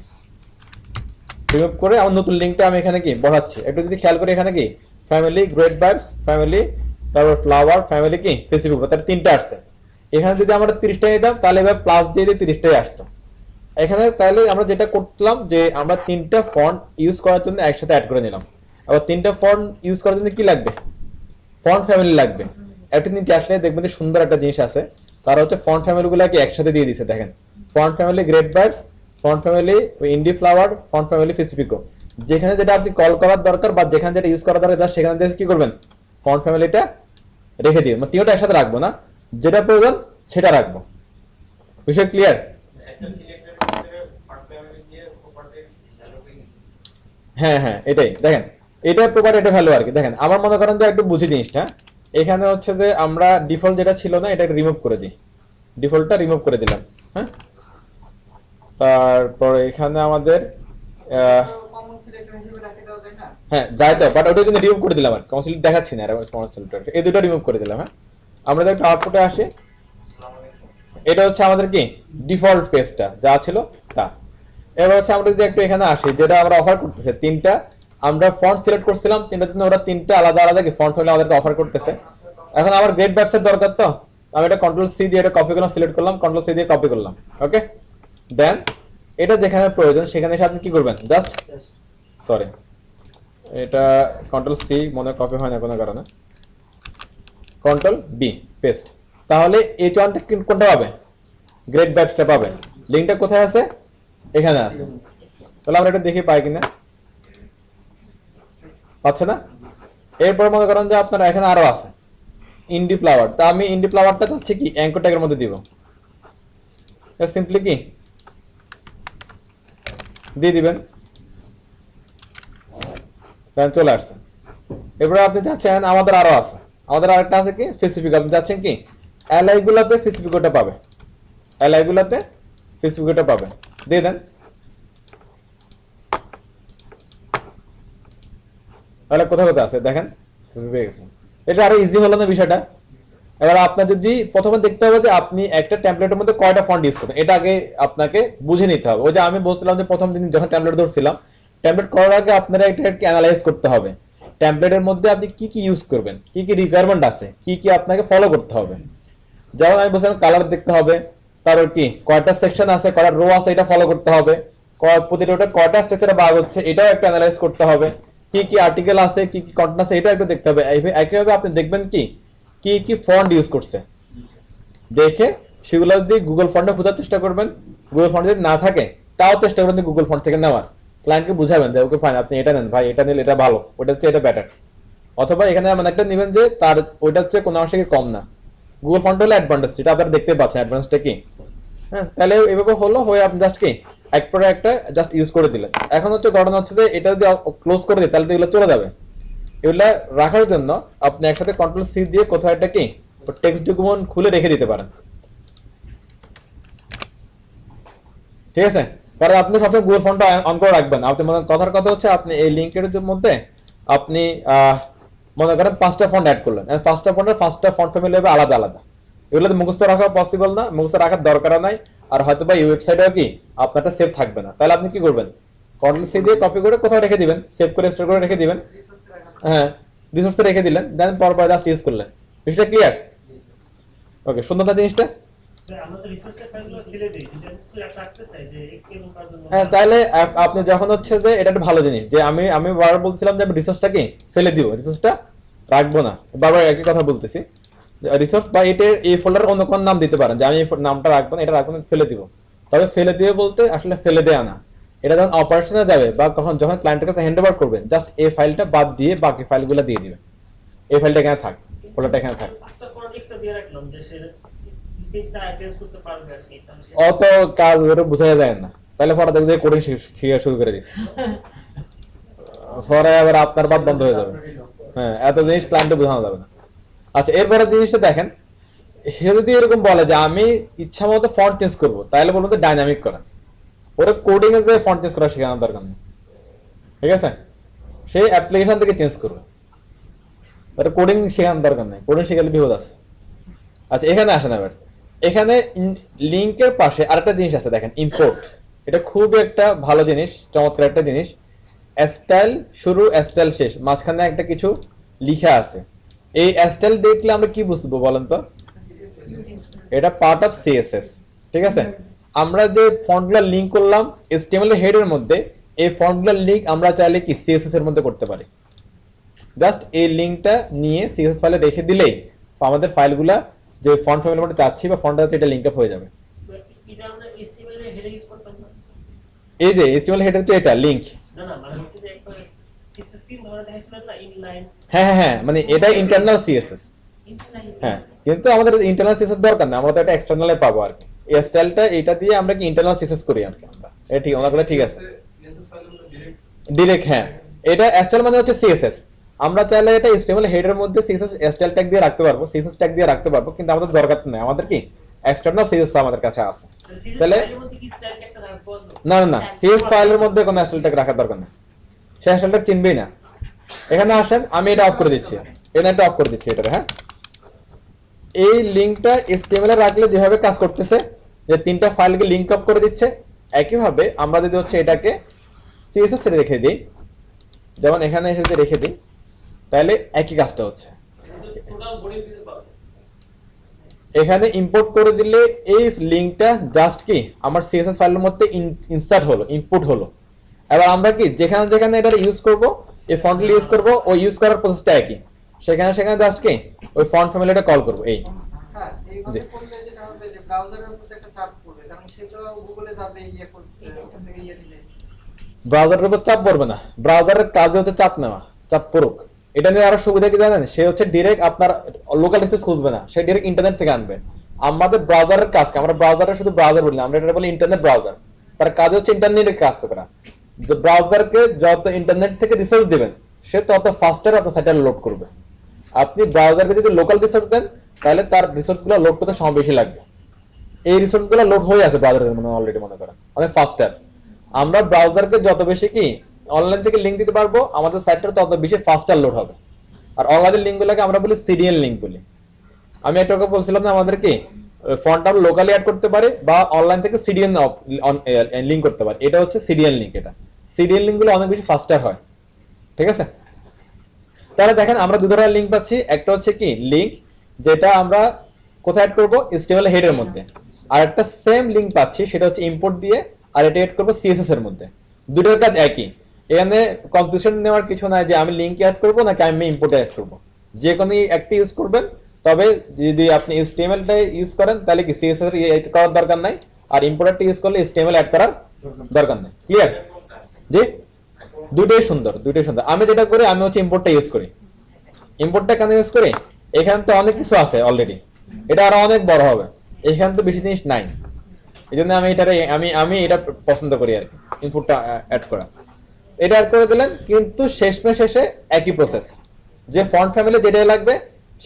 রিমুভ করে আমার নতুন লিঙ্কটা আমি এখানে কি বসাচ্ছি। একটু যদি খেয়াল করি, এখানে কি ফ্যামিলি, গ্রেট ভাইবস, ফ্যামিলি, তারপর ফ্লাওয়ার, ফ্যামিলি কি ফেসিবুক, তার 3টা আসছে। এখানে যদি আমরা 30টা নিতাম তাহলে এবার প্লাস দিয়ে দিয়ে 30টাই আসতো এখানে। তাহলে আমরা যেটা করলাম যে আমরা 3টা ফন্ট ইউজ করার জন্য একসাথে অ্যাড করে নিলাম। আবার 3টা ফন্ট ইউজ করার জন্য কি লাগবে, ফন্ট ফ্যামিলি লাগবে। একটা নিচে আসলে দেখবেন যে সুন্দর একটা জিনিস আছে, তারা হচ্ছে ফন্ট ফ্যামিলি গুলাকে একসাথে দিয়ে দিচ্ছে। দেখেন, font family great vibes, font family indie flower, font family Pacifico. যেখানে যেটা আপনি কল করার দরকার বা যেখানে যেটা ইউজ করার দরকার, সেখানে কি করবেন, ফন্ট ফ্যামিলিটা রেখে দিবেন। মানে 3টা একসাথে রাখবো না, যেটা প্রয়োজন সেটা রাখবো। বিষয় ক্লিয়ার? হ্যাঁ হ্যাঁ, এটাই দেখেন, এটার প্রপার্টি, এটা ভ্যালু আর কি। দেখেন, আমার মনে করেন যে একটু বুঝি জিনিসটা। এখানে হচ্ছে যে আমরা ডিফল্ট যেটা ছিল না, এটা রিমুভ করে দিই, ডিফল্টটা রিমুভ করে দিলাম। হ্যাঁ, তারপর এখানে আমাদের হ্যাঁ যাই তো, বাট ওটা কিন্তু রিমুভ করে দিলাম আর কমন সিলেক্ট দেখাচ্ছি না, আর কমন সিলেক্টর এই দুটো রিমুভ করে দিলাম। হ্যাঁ, আমরা যদি আউটপুটে আসি, এটা হচ্ছে আমাদের কি ডিফল্ট পেজটা যা ছিল তা। এবার হচ্ছে আমরা যদি একটু এখানে আসি, যেটা আমরা অফার করতেছে তিনটা, আমরা ফন্ট সিলেক্ট করছিলাম তিনটার জন্য, ওরা তিনটা আলাদা আলাদা কি ফন্ট হলে আমাদেরকে অফার করতেছে। এখন আমার গ্রেড ব্যাটসের দরকার, তো আমি এটা কন্ট্রোল সি দিয়ে এটা কপি করলাম, সিলেক্ট করলাম, কন্ট্রোল সি দিয়ে কপি করলাম। ওকে, দেন এটা যেখানে প্রয়োজন সেখানে এসে আপনি কি করবেন, জাস্ট সরি এটা কন্ট্রোল সি মনে কপি হয় না কোনো কারণে, কন্ট্রোল বি পেস্ট। তাহলে এই ওয়ানটা কোনটা পাবে, গ্রেড ব্যাটসটা পাবে। লিঙ্কটা কোথায় আছে, এখানে আছে। তাহলে আমরা এটা দেখি পাই কিনা, পাচ্ছে না। এরপর মনে করেন যে আপনারা এখানে আরো আছে ইন্ডি ফ্লাওয়ার, তা আমি ইন্ডি ফ্লাওয়ারটা চাচ্ছি কি অ্যাঙ্কর ট্যাগের মধ্যে দিব, সিম্পলি কি দিয়ে দিবেন, চলে আসছে। এরপরে আপনি চাচ্ছেন আমাদের আরো আছে, আমাদের আরেকটা আছে কি স্পেসিফিক, আপনি চাচ্ছেন কি এলআই গুলাতে স্পেসিফিকটা পাবে, এলআই গুলাতে স্পেসিফিকটা পাবে, দিয়ে দেন। তাহলে কোথায় কোথায় আছে দেখেন, পেয়ে গেছেন। এটা আরো ইজি হলো না বিষয়টা। এবার আপনার যদি প্রথমে দেখতে হবে যে আপনি একটা টেমপ্লেটের মধ্যে কয়টা ফন্ট ইউজ করবেন, এটা আগে আপনাকে বুঝে নিতে হবে। ওই যে আমি বলছিলাম যে প্রথম দিন যখন টেমপ্লেট ধরছিলাম, টেমপ্লেট করার আগে আপনারা এটা অ্যানালাইজ করতে হবে টেমপ্লেটের মধ্যে আপনি কি কি ইউজ করবেন, কি কি রিকোয়ারমেন্ট আছে, কি কি আপনাকে ফলো করতে হবে। যেমন আমি বলছিলাম কালার দেখতে হবে, তারপর কি কয়টা সেকশন আছে, কয়টা রো আছে, এটা ফলো করতে হবে। প্রতিটা কয়টা স্ট্রাকচারে ভাগ হচ্ছে এটাও একটা অ্যানালাইজ করতে হবে। কি কি আর্টিকেল আছে, কি কি কন্টেন্ট আছে, এটা একটু দেখতে হবে। একইভাবে আপনি দেখবেন কি কি কি ফন্ট ইউজ করছে, দেখে সেগুলো যদি গুগল ফন্টে খোঁজার চেষ্টা করবেন। গুগল ফন্ট যদি না থাকে তাও চেষ্টা করবেন গুগল ফন্ট থেকে নেওয়ার। ক্লায়েন্টকে বুঝাবেন যে ওকে ফাইন আপনি এটা নেন ভাই, এটা নিলে এটা ভালো, ওটা হচ্ছে এটা বেটার। অথবা এখানে এমন একটা নেবেন যে তার ওইটা হচ্ছে কোনো অংশে কম না। গুগল ফন্ট হলো অ্যাডভান্টেজ, যেটা আপনারা দেখতে পাচ্ছেন অ্যাডভান্সটা কি। হ্যাঁ, তাহলে এভাবে হলো হয়ে আপনি জাস্ট কি এক পরে একটা জাস্ট ইউজ করে দিলেন। এখন হচ্ছে ঘটনা হচ্ছে যে এটা যদি ক্লোজ করে দিই তাহলে তো এগুলো চলে যাবে। এগুলা রাখার জন্য আপনি একসাথে কন্ট্রোল সি দিয়ে কোথাও একটা কি টেক্সট ডকুমেন্ট খুলে রেখে দিতে পারেন, ঠিক আছে। কারণ আপনি সবসময় গুগল ফন্টটা অন করে রাখবেন। আপনি মনে কথার কথা হচ্ছে আপনি এই লিঙ্কের মধ্যে আপনি মনে করেন 5টা ফন্ট অ্যাড করলেন, 5টা ফন্টের 5টা ফন্ট ফ্যামিলি হবে আলাদা আলাদা। এগুলো মুখস্থ রাখা পসিবল না, মুখস্থ রাখার দরকার নাই। আর হয়তো বা এই ওয়েবসাইটেও কি আপনারটা সেভ থাকবে না। তাহলে আপনি কি করবেন, কন্ট্রোল সি দিয়ে কপি করে কোথাও রেখে দিবেন, সেভ করে স্টোর করে রেখে দিবেন। হ্যাঁ, রিসোর্সে রেখে দিলেন, দেন পরপর জাস্ট ইউজ করলেন। বিষয়টা ক্লিয়ার? ওকে, সুন্দর না জিনিসটা? হ্যাঁ, তাহলে আপনি যখন হচ্ছে যে এটা একটা ভালো জিনিস যে আমি আমি বারবার বলছিলাম যে আমি রিসোর্সটা কি ফেলে দিব, রিসোর্সটা রাখবো না, বারবার একই কথা বলতেছি। রিসোর্স বা এটার এই ফোল্ডার অন্য কোন নাম দিতে পারেন যে আমি এই নামটা রাখবো না, এটা রাখবো না, ফেলে দিব। তবে ফেলে দিবে বলতে আসলে ফেলে দেয়া না, এটা যখন অপারেশনে যাবে বা যখন ক্লায়েন্টের কাছে হ্যান্ড ওভার করবেন, জাস্ট এই ফাইলটা বাদ দিয়ে বাকি ফাইলগুলো দিয়ে দিবেন। এই ফাইলটা এখানে থাক, ফোল্ডারটা এখানে থাক। অত কাজ ওটা বোঝা যায় না, তাহলে পরে দেখবে যে কোডিং শিখা শুরু করে দিচ্ছে, পরে আবার আপনার বাদ বন্ধ হয়ে যাবে। হ্যাঁ, এত জিনিস ক্লায়েন্টে বোঝানো যাবে না। আচ্ছা, এরপরে জিনিসটা দেখেন, সে যদি এরকম বলে যে আমি ইচ্ছা মতো ফন্ট চেঞ্জ করবো, তাহলে বলবো যে ডাইনামিক করা। ওরা কোডিং এ যে ফন্ট চেঞ্জ করা শেখানোর দরকার নেই, ঠিক আছে। সেই অ্যাপ্লিকেশন থেকে চেঞ্জ করবে, ওটা কোডিং শেখানোর দরকার নেই, কোডিং শেখালে বিপদ আছে। আচ্ছা, এখানে আসেন এবার। এখানে লিংকের পাশে আরেকটা জিনিস আছে দেখেন, ইম্পোর্ট। এটা খুব একটা ভালো জিনিস, চমৎকার একটা জিনিস। স্টাইল শুরু, স্টাইল শেষ, মাঝখানে একটা কিছু লিখা আছে। এই স্টাইল দেখলে আমরা কি বুঝবো বলেন তো? এটা পার্ট অফ সিএসএস, ঠিক আছে। আমরা যে ফন্টগুলো লিংক করলাম এইচটিএমএল হেডের মধ্যে, এই ফন্টগুলোর লিংক আমরা চাইলে কি সিএসএস এর মধ্যে করতে পারি। জাস্ট এই লিংকটা নিয়ে সিএসএস ফাইলে রেখে দিলেই আমাদের ফাইলগুলা যে ফন্ট ফ্যামিলির মধ্যে চাচ্ছি বা ফন্টটা আছে এটা লিংক আপ হয়ে যাবে। এই যে এইচটিএমএল হেডার তো এটা লিংক। হ্যাঁ হ্যাঁ হ্যাঁ, মানে এটা ইন্টারনাল সিএসএস। হ্যাঁ, কিন্তু আমাদের ইন্টারনাল সিএসএস দরকার না, আমরা তো এটা এক্সটার্নালে পাবো আর কি। এই স্টাইলটা এটা দিয়ে আমরা কি ইন্টারনাল সিএসএস করি আর কি আমরা। এটা ঠিক, ওনার কথা ঠিক আছে। ডিরেক্ট, হ্যাঁ, এটা স্টাইল মানে হচ্ছে সিএসএস। আমরা চাইলে এটা এইচটিএমএল হেডের মধ্যে সিএসএস স্টাইল ট্যাগ দিয়ে রাখতে পারবো, সিএসএস ট্যাগ দিয়ে রাখতে পারবো, কিন্তু আমাদের দরকার নেই। আমাদের কি এক্সটার্নাল সিএসএস আমাদের কাছে আছে। তাহলে না না না, সিএস ফাইলের মধ্যে কোনো স্টাইল ট্যাগ রাখার দরকার নেই, সে স্টাইল ট্যাগ চিনবেই না। এখানে আসেন, আমি এটা অফ করে দিচ্ছি, এটা অফ করে দিচ্ছি এটা। হ্যাঁ, এই লিঙ্কটা HTML এ রাখলে যেভাবে কাজ করতেছে, যে তিনটা ফাইলকে লিঙ্ক আপ করে দিচ্ছে, একইভাবে আমরা যদি হচ্ছে এটাকে CSS এ রেখে দিই, যেমন এখানে এসে যদি রেখে দিই, তাহলে একই কাজটা হচ্ছে। এখানে ইম্পোর্ট করে দিলে এই লিঙ্কটা জাস্ট কি আমার CSS ফাইলের মধ্যে ইনসার্ট হলো, ইনপুট হলো। এবার আমরা কি যেখানে যেখানে এটা ইউজ করব, এই ফন্টগুলো ইউজ করব, ওই ইউজ করার প্রসেসটা একই, সেখানে সেখানে জাস্ট কি ওই ফন্ট ফ্যামিলিটা কল করব। এই স্যার এইভাবে করলে যেটা হবে যে ব্রাউজারের উপর একটা চাপ পড়বে, কারণ সে তো গুগলে যাবে ইয়ে করবে, ওখান থেকে ইয়ে দিলে ব্রাউজারের উপর চাপ পড়বে না, ব্রাউজারের কাজে হচ্ছে চাপ নেওয়া, চাপ পড়ুক। এটা নিয়ে আরো সুবিধা কি জানেন, সে হচ্ছে ডিরেক্ট আপনার লোকাল ডিভাইস খুঁজবে না, সে ডিরেক্ট ইন্টারনেট থেকে আনবে। আমাদের ব্রাউজারের কাজ কি, আমরা ব্রাউজারে শুধু ব্রাউজার বলি না, আমরা এটা বলি ইন্টারনেট ব্রাউজার। তার কাজ হচ্ছে ইন্টারনেটের কাজ করা। যে ব্রাউজারকে যত ইন্টারনেট থেকে রিসোর্স দিবেন, সে তত ফাস্টার আপনার সাইটে লোড করবে। আপনি ব্রাউজারকে যদি লোকাল রিসোর্স দেন, তাহলে তার রিসোর্সগুলো লোড করতে সময় বেশি লাগবে। এই রিসোর্সগুলো লোড হয়ে আছে ব্রাউজারের মধ্যে অলরেডি, মনে করেন অনেক ফাস্টার। আমরা ব্রাউজারকে যত বেশি কি অনলাইন থেকে লিংক দিতে পারবো, আমাদের সাইটটা তত বেশি ফাস্টার লোড হবে। আর অনলাইনের লিঙ্কগুলোকে আমরা বলি সিডিএন লিঙ্ক বলি। আমি একটা কথা বলছিলাম না, আমাদের কি ফন্টটা আমরা লোকালি অ্যাড করতে পারি বা অনলাইন থেকে সিডিএন লিঙ্ক করতে পারি, এটা হচ্ছে সিডিএন লিঙ্ক। এটা সিডিএন লিঙ্কগুলো অনেক বেশি ফাস্টার হয়, ঠিক আছে? তাহলে দেখেন আমরা দু ধরনের লিঙ্ক পাচ্ছি, একটা হচ্ছে কি লিঙ্ক যেটা আমরা কোথায় অ্যাড করবো, HTML হেডের মধ্যে। আর একটা সেম লিঙ্ক পাচ্ছি, সেটা হচ্ছে ইম্পোর্ট দিয়ে, আর এটা অ্যাড করবো CSS এর মধ্যে। দুটোর কাজ একই, এখানে কনফিউশন নেওয়ার কিছু নাই যে আমি লিঙ্ক অ্যাড করবো নাকি আমি ইম্পোর্টে অ্যাড করবো। যে কোনো একটা ইউজ করবেন, তবে যদি আপনি HTML-টা ইউজ করেন তাহলে কি CSS অ্যাড করার দরকার নাই, আর ইম্পোর্টারটা ইউজ করলে HTML অ্যাড করার দরকার নেই। ক্লিয়ার? জি, দুটোই সুন্দর, দুটোই সুন্দর। আমি যেটা করি, আমি হচ্ছে ইম্পোর্টটা ইউজ করি। ইম্পোর্টটা কেন ইউজ করি, এখানে তো অনেক কিছু আছে অলরেডি, এটা আরো অনেক বড় হবে, এখানে তো বেশি জিনিস নাই। এই জন্য আমি আমি এটা পছন্দ করি আর কি, ইনপুটটা অ্যাড করা। এটা অ্যাড করে দিলেন, কিন্তু শেষে একই প্রসেস। যে ফন্ট ফ্যামিলি যেটাই লাগবে,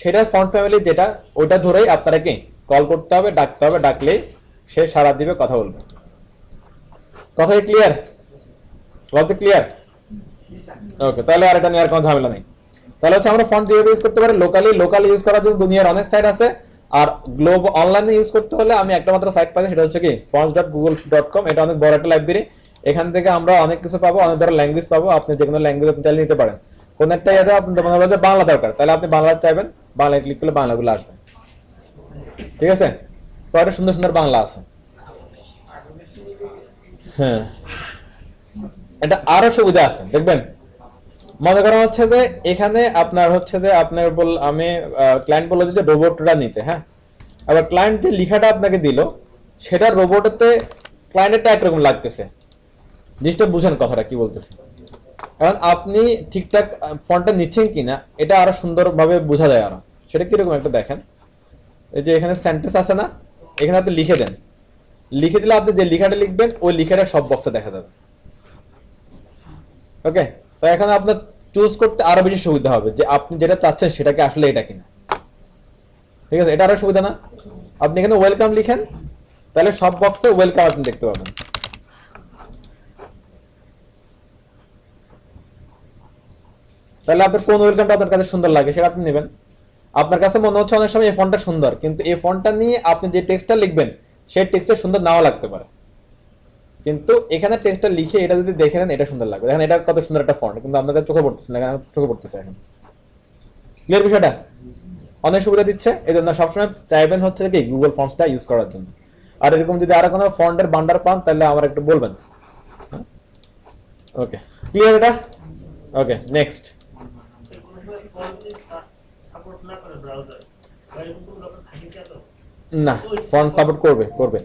সেটা ফন্ট ফ্যামিলি যেটা, ওটা ধরেই আপনারা কি কল করতে হবে, ডাকতে হবে, ডাকলেই সে সাড়া দিবে, কথা বলবে। কথা ক্লিয়ার? Logic clear? ওকে, তাহলে আর এটা নিয়ে আর কোনো ঝামেলা নেই। তাহলে হচ্ছে আমরা ফন্ট যেভাবে ইউজ করতে পারি লোকালি ইউজ করার জন্য দুনিয়ার অনেক সাইট আছে। আর গ্লোবাল অনলাইনে ইউজ করতে হলে আমি একটা মাত্র সাইট পাই, সেটা হচ্ছে কি fonts.google.com। এটা অনেক বড় একটা লাইব্রেরি, এখান থেকে আমরা অনেক কিছু পাবো, অনেক ধরনের ল্যাঙ্গুয়েজ পাবো। আপনি যে কোনো ল্যাঙ্গুয়েজ আপনি চাইলে নিতে পারেন। কোন একটা ইয়ে আপনি মনে হলো যে বাংলা দরকার, তাহলে আপনি বাংলা চাইবেন, বাংলায় ক্লিক করলে বাংলাগুলো আসবে, ঠিক আছে? কয়টা সুন্দর সুন্দর বাংলা আছে। হ্যাঁ, এটা আরো সুবিধা আছে দেখবেন। মনে করা হচ্ছে যে এখানে আপনার হচ্ছে যে আপনার আমি ক্লায়েন্ট বললো যে রোবটটা নিতে, হ্যাঁ। আবার ক্লায়েন্ট যে লেখাটা আপনাকে দিল, সেটা রোবটেতে ক্লায়েন্টেরটা একরকম লাগতেছে। জিনিসটা বুঝেন কথাটা কি বলতেছে? কারণ আপনি ঠিকঠাক ফন্টটা নিচ্ছেন কিনা, এটা আরো সুন্দরভাবে বোঝা যায় আরো। সেটা কিরকম একটা দেখেন, এই যে এখানে সেন্টেন্স আছে না, এখানে আপনি লিখে দেন, লিখে দিলে আপনি যে লেখাটা লিখবেন ওই লেখাটা সব বক্সে দেখা যাবে। ওকে, তো এখন আপনার চুজ করতে আরো বেশি সুবিধা হবে যে আপনি যেটা চাচ্ছেন সেটাকে আসলে এটা কিনা, ঠিক আছে? এটা আরো সুবিধা না? আপনি এখানে ওয়েলকাম লিখেন, তাহলে সব বক্সে ওয়েলকাম আপনি দেখতে পাবেন। তাহলে আপনার কোন ওয়েলকামটা আপনার কাছে সুন্দর লাগে সেটা আপনি নেবেন। আপনার কাছে মনে হচ্ছে অনেক সময় এই ফন্টটা সুন্দর, কিন্তু এই ফন্টটা নিয়ে আপনি যে টেক্সটটা লিখবেন সেই টেক্সটটা সুন্দর নাও লাগতে পারে। কিন্তু এখানে টেক্সটটা লিখে এটা যদি দেখে নেন, এটা সুন্দর লাগবে। দেখেন এটা কত সুন্দর একটা ফন্ট, কিন্তু আপনাদের চোখে পড়তেছে না, চোখে পড়তেছে এখন। ক্লিয়ার বিষয়টা? অনেক সুবিধা দিচ্ছে, এই জন্য সবসময় চাইবেন হচ্ছে কি গুগল ফন্টসটা ইউজ করার জন্য। আর এরকম যদি আরো কোনো ফন্টের বান্ডার পান, তাহলে আমার একটু বলবেন। ওকে, ক্লিয়ার এটা? ওকে, নেক্সট। না, ফন্ট সাপোর্ট করবে।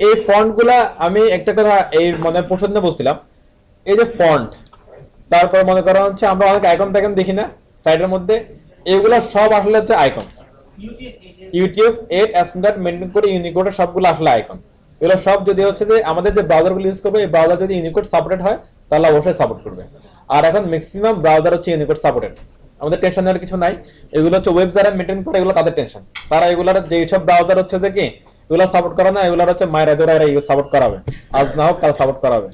এই ফন্ট গুলা, আমি একটা কথা এই মনে প্রশ্ন বলছিলাম, এই যে ফন্ট, তারপর মনে করা হচ্ছে আমরা অনেক আইকন টাইকন দেখি না সাইডের মধ্যে, এগুলা সব আসলে হচ্ছে আইকন। ইউটিউব 8 স্ট্যান্ডার্ড মেইনটেইন করে ইউনিকোডের সবগুলো আসলে আইকন। এগুলো সব যদি হচ্ছে যে আমাদের যে ব্রাউজারগুলো ইউজ করবে, এই ব্রাউজার যদি ইউনিকোড সাপোর্টেড হয় তাহলে অবশ্যই সাপোর্ট করবে। আর এখন ম্যাক্সিমাম ব্রাউজার হচ্ছে ইউনিকোড সাপোর্টেড, আমাদের টেনশন নেওয়ার কিছু নাই। এগুলো হচ্ছে ওয়েব যারা মেইনটেইন করে, এগুলো তাদের টেনশন। তারা এগুলার যে সব ব্রাউজার হচ্ছে যে কি এগুলো সাপোর্ট করে না, এগুলো হচ্ছে মায়েরা ধরে এরা সাপোর্ট করাবে, আজ না হোক কাল সাপোর্ট করাবে।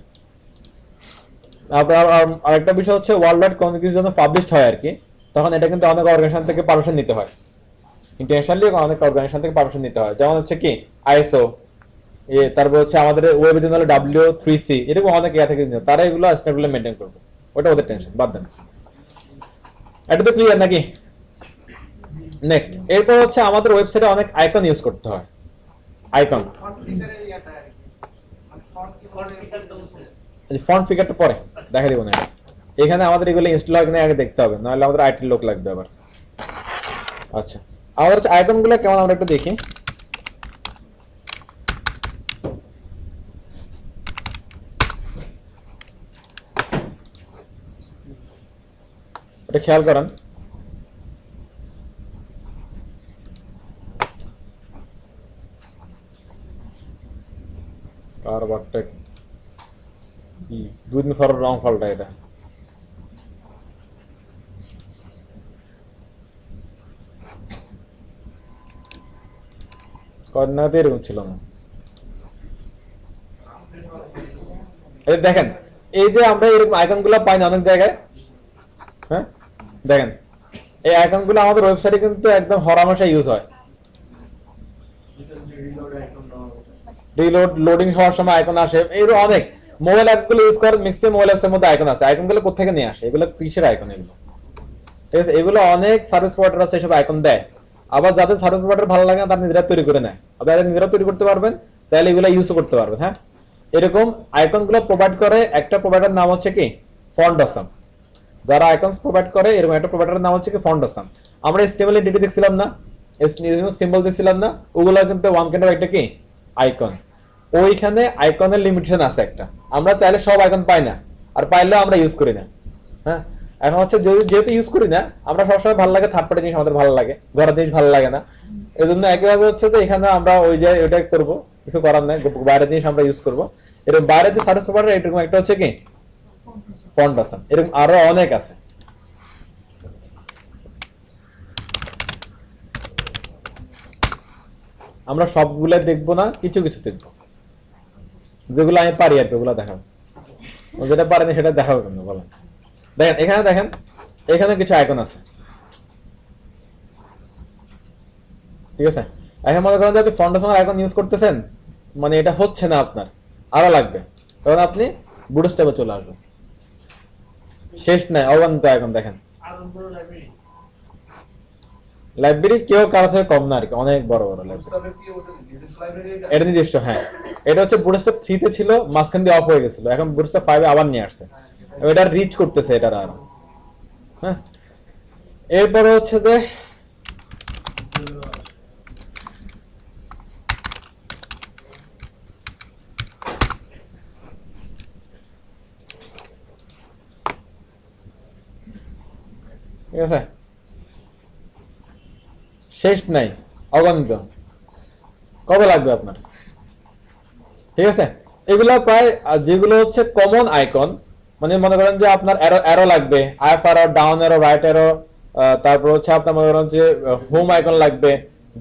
আপনার আরেকটা বিষয় হচ্ছে ওয়ার্ল্ড ওয়াইড কোনো কিছু যখন পাবলিশড হয় আর কি, তখন এটা কিন্তু অনেক অর্গানাইজেশন থেকে পারমিশন নিতে হয়। ইন্টারন্যাশনালি অনেক অর্গানাইজেশন থেকে পারমিশন নিতে হয়, যেমন হচ্ছে কি আইএসও, তারপর হচ্ছে আমাদের ওয়েবের জন্য W3C, এরকম অনেক ইয়া থেকে নিতে, তারা এগুলো স্ট্যান্ডার্ড মেনটেন করবে, ওটা ওদের টেনশন, বাদ দেন। এটা তো ক্লিয়ার নাকি? নেক্সট, এরপর হচ্ছে আমাদের ওয়েবসাইটে অনেক আইকন ইউজ করতে হয়। আইকন, কনফিগারের ইয়াটা আর কি, মানে ফন্ট কিবোর্ডে ফন্ট ফিগারটা পরে দেখা দিব না, এখানে আমাদের এগুলো ইনস্টল হয় কিনা আগে দেখতে হবে, নাহলে আমাদের আইটি লোক লাগবে আবার। আচ্ছা, আমাদের হচ্ছে আইকনগুলো কেমন আমরা একটু দেখি। এটা খেয়াল করেন, কারবারটা কি 2 দিন পর রং ফলটা এটা কর্নাতে এরকম ছিল না। এই দেখেন, এই যে আমরা এরকম আইকনগুলো পাই না অনেক জায়গায়, হ্যাঁ দেখেন এই আইকনগুলো আমাদের ওয়েবসাইটে কিন্তু একদম হরহামেশা ইউজ হয়। রিলোড, লোডিং হওয়ার সময় আইকন আসে, এগুলো অনেক মোবাইল অ্যাপস গুলো ইউজ করে, ম্যাক্সিমাম মোবাইল অ্যাপস এর মধ্যে আইকন আছে। আইকনগুলো কোথা থেকে নিয়ে আসে, এগুলো কিসের আইকন এগুলো? ঠিক আছে, এগুলো অনেক সার্ভিস প্রোভাইডার আছে এসব আইকন দেয়, আবার যাদের সার্ভিস প্রোভাইডার ভালো লাগে না তারা নিজেরা তৈরি করে নেয়, আবার যারা নিজেরা তৈরি করতে পারবেন চাইলে এগুলো ইউজ করতে পারবেন। হ্যাঁ, এরকম আইকনগুলো প্রোভাইড করে একটা প্রোভাইডার নাম হচ্ছে কি ফন্ডাসাম। যারা আইকনস প্রোভাইড করে এরকম একটা প্রোভাইডারের নাম হচ্ছে কি ফন্ডাসাম। আমরা HTML এর ডিটি দেখছিলাম না, সিম্বল দেখছিলাম না, ওগুলো কিন্তু ওয়ান কাইন্ড অফ একটা কি আইকন। ওইখানে আইকনের লিমিটেশন আছে একটা, আমরা চাইলে সব আইকন পাই না, আর পাইলেও আমরা ইউজ করি না। হ্যাঁ, এখন হচ্ছে যেহেতু ইউজ করি না, আমরা সবসময় ভালো লাগে থার্ড পার্টি জিনিস, আমাদের ভালো লাগে, ঘরের জিনিস ভালো লাগে না, এই জন্য একইভাবে হচ্ছে যে এখানে আমরা ওই যে ওইটা করবো, কিছু করার নাই, বাইরের জিনিস আমরা ইউজ করবো। এরকম বাইরের যে সার্ভিস প্রোভাইডার এরকম একটা হচ্ছে কি ফন্ডাসাম, এরকম আরো অনেক আছে। আমরা সবগুলো দেখবো না, কিছু কিছু দেখবো, যেগুলো আমি পারি আর কি ওগুলো দেখাবো, যেটা পারেনি সেটা দেখাবো কেন বলেন। দেখেন এখানে, দেখেন এখানে কিছু আইকন আছে, ঠিক আছে। এখন মনে করেন যে আপনি ফন্ডাসাম আইকন ইউজ করতেছেন, মানে এটা হচ্ছে না আপনার, আরো লাগবে, তখন আপনি বুটস্ট্র্যাপে চলে আসবেন। শেষ নাই, অগণিত আইকন দেখেন। লাইব্রেরি কেউ কারো থেকে কম না আর কি, অনেক বড় বড় লাইব্রেরি। এটা নির্দিষ্ট, হ্যাঁ, এটা হচ্ছে বুটস্ট্র্যাপ 3 তে ছিল, মাঝখান দিয়ে অফ হয়ে গেছিল, এখন বুটস্ট্র্যাপ 5 এ আবার নিয়ে আসছে, এটা রিচ করতেছে এটার আরো। হ্যাঁ, এরপরে হচ্ছে যে ঠিক আছে, শেষ নাই, অগণিত, কত লাগবে আপনার? ঠিক আছে, এগুলো প্রায় যেগুলো হচ্ছে কমন আইকন, মানে মনে করেন যে আপনার অ্যারো লাগবে, up arrow, down arrow, right arrow, তারপর হচ্ছে আপনার মনে করেন যে হোম আইকন লাগবে,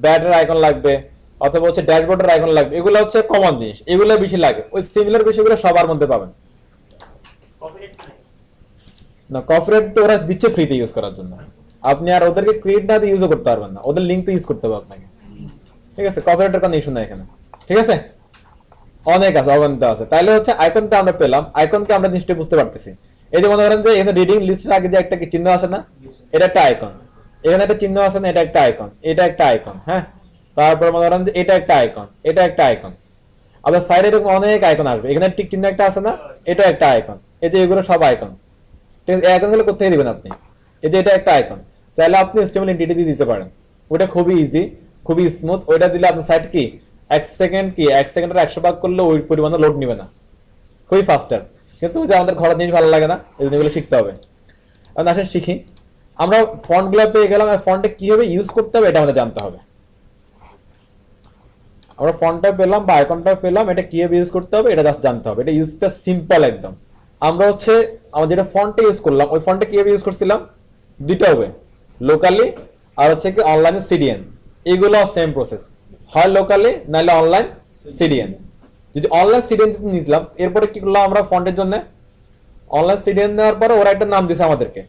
ব্যাটার আইকন লাগবে, অথবা হচ্ছে ড্যাশবোর্ডের আইকন লাগবে, এগুলো হচ্ছে কমন জিনিস, এগুলো বেশি লাগে। ওই সিমিলার বিষয়গুলো সবার মধ্যে পাবেন না, কপিরাইট তো ওরা দিচ্ছে ফ্রিতে ইউজ করার জন্য, আপনি আর ওদেরকে ক্রিয়েট না দিয়ে ইউজও করতে পারবেন না, ওদের লিঙ্ক তো ইউজ করতে হবে আপনাকে। ঠিক আছে, কপিরাইটের কোনো ইস্যু নাই এখানে। ঠিক আছে, অনেক আছে, অগণিত আছে। তাইলে হচ্ছে আইকনটা আমরা পেলাম, আইকনকে আমরা নিশ্চয়ই বুঝতে পারতেছি। এই যে মনে করেন যে এখানে রিডিং লিস্টের আগে যে একটা কি চিহ্ন আছে না, এটা একটা আইকন, এখানে একটা চিহ্ন আছে না, এটা একটা আইকন, এটা একটা আইকন। হ্যাঁ, তারপর মনে করেন যে এটা একটা আইকন, এটা একটা আইকন, আবার সাইডে এরকম অনেক আইকন আসবে, এখানে টিক চিহ্ন একটা আছে না, এটা একটা আইকন। এই যে এগুলো সব আইকন। ঠিক আছে, এই আইকন গুলো কোথায় দিবেন আপনি? এই যে এটা একটা আইকন, চাইলে আপনি HTML এন্টিটি দিয়ে দিতে পারেন, ওটা খুবই ইজি, খুবই স্মুথ। ওইটা দিলে আপনার সাইট কি 1 সেকেন্ড কি 1 সেকেন্ডের 100 ভাগ করলে ওই পরিমাণে লোড নিবে না, খুবই ফাস্টার। কিন্তু যে আমাদের ঘরের জিনিস ভালো লাগে না, এই জন্য এগুলো শিখতে হবে। এখন আসেন শিখি। আমরা ফন্ট গুলো পেয়ে গেলাম, আর ফন্টে কিভাবে ইউজ করতে হবে এটা আমাদের জানতে হবে। আমরা ফন্টটা পেলাম বা আইকনটা পেলাম, এটা কিভাবে ইউজ করতে হবে এটা জাস্ট জানতে হবে। এটা ইউজটা সিম্পল একদম। আমরা হচ্ছে আমরা যেটা ফন্টে ইউজ করলাম, ওই ফন্টে কিভাবে ইউজ করছিলাম, দুইটা হবে, লোকালি আর হচ্ছে কি অনলাইনে CDN। এইগুলো সেম প্রসেস, হয় লোকালি নাহলে অনলাইন CDN। যদি অনলাইন CDN নিলাম, এরপরে কি করলাম আমরা ফন্টের জন্য, অনলাইন CDN নেওয়ার পরে ওরা একটা নাম দিছে আমাদেরকে,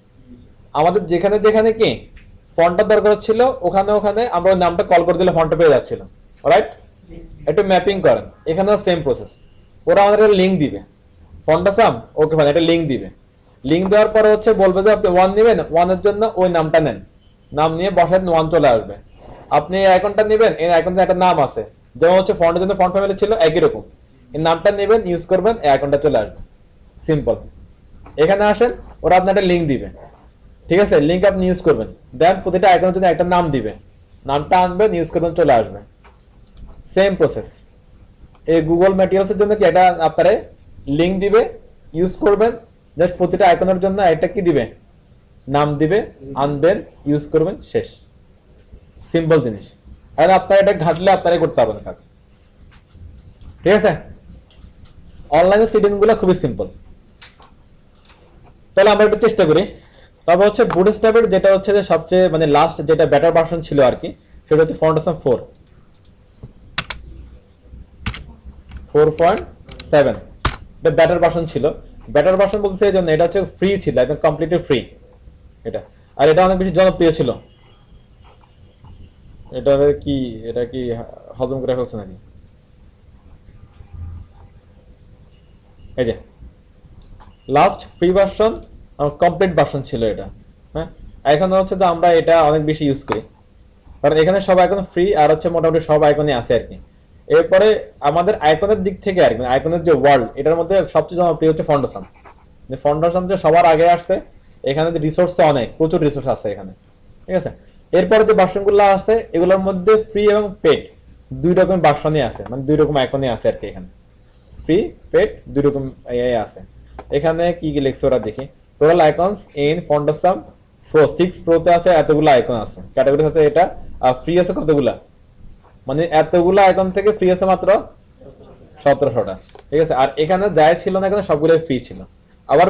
আমাদের যেখানে যেখানে কি ফন্টটার দরকার ছিল, ওখানে ওখানে আমরা ওই নামটা কল করে দিলে ফন্টটা পেয়ে যাচ্ছিল, রাইট? একটু ম্যাপিং করেন, এখানেও সেম প্রসেস। ওরা আমাদের লিঙ্ক দিবে, ফন্টটা সাম, ওকে ফাইন, এটা লিঙ্ক দিবে। লিঙ্ক দেওয়ার পরে হচ্ছে বলবে যে আপনি ওয়ান নেবেন, ওয়ানের জন্য ওই নামটা নেন, নাম নিয়ে বসান, ওয়ান চলে আসবে। আপনি এই আইকনটা নেবেন, এই আইকনটা একটা নাম আছে, যেমন হচ্ছে ফন্টের জন্য ফন্ট ফ্যামিলি ছিল একই রকম, এই নামটা নেবেন, ইউজ করবেন, এই আইকনটা চলে আসবে, সিম্পল। এখানে আসেন, ওরা আপনার একটা লিঙ্ক দিবে, ঠিক আছে? লিঙ্ক আপনি ইউজ করবেন, দেন প্রতিটা আইকনের জন্য একটা নাম দিবে, নামটা আনবেন, ইউজ করবেন, চলে আসবে, সেম প্রসেস। এই গুগল ম্যাটেরিয়ালসের জন্য কি এটা আপনারে লিঙ্ক দিবে, ইউজ করবেন, জাস্ট প্রতিটা আইকনের জন্য একটা কি দিবে, নাম দিবে, আনবেন, ইউজ করবেন, শেষ, সিম্পল জিনিস। আর আপনারা এটা ঘাটলে আপনারাই করতে পারবেন কাজ, ঠিক আছে? অনলাইনে সিডিং গুলো খুবই সিম্পল। তাহলে আমরা একটু চেষ্টা করি। তবে হচ্ছে বুটস্ট্র্যাপের যেটা হচ্ছে যে সবচেয়ে মানে লাস্ট যেটা বেটার ভার্সন ছিল আর কি, সেটা হচ্ছে ফাউন্ডেশন 4.7, এটা বেটার ভার্সন ছিল। বেটার ভার্সন বলতে এই জন্য এটা হচ্ছে ফ্রি ছিল, একদম কমপ্লিটলি ফ্রি এটা, আর এটা অনেক বেশি জনপ্রিয় ছিল। এটা কি হজম করে ফেলছে নাকি? এই যে last free version, complete version ছিল এটা। হ্যাঁ, এখন হচ্ছে যে আমরা এটা অনেক বেশি ইউজ করি, কারণ এখানে সব আইকন ফ্রি, আর হচ্ছে মোটামুটি সব আইকনই আছে আর কি। এরপরে আমাদের আইকনের দিক থেকে আর কি, আইকনের যে ওয়ার্ল্ড, এটার মধ্যে সবচেয়ে জনপ্রিয় হচ্ছে ফন্ডাসাম। ফন্ডাসাম যে সবার আগে আসছে, এখানে যে রিসোর্স অনেক, প্রচুর রিসোর্স আছে এখানে, ঠিক আছে? এরপরে যে ভার্সনগুলো আছে, এগুলোর মধ্যে ফ্রি এবং পেড দুই রকম ভার্সনই আছে, মানে দুই রকম আইকনই আছে আর কি। এখানে ফ্রি পেড দুই রকম আছে। এখানে কি কি লিখছে ওরা দেখি। টোটাল আইকনস ইন ফন্ডাসাম 6 প্রোতে আছে এতগুলো আইকন আছে, ক্যাটাগরি আছে এটা, আর ফ্রি আছে কতগুলা, মানে এতগুলো আইকন থেকে ফ্রি আছে মাত্র 1700টা, ঠিক আছে? আর এখানে যাই ছিল না, এখানে সবগুলো ফ্রি ছিল। আবার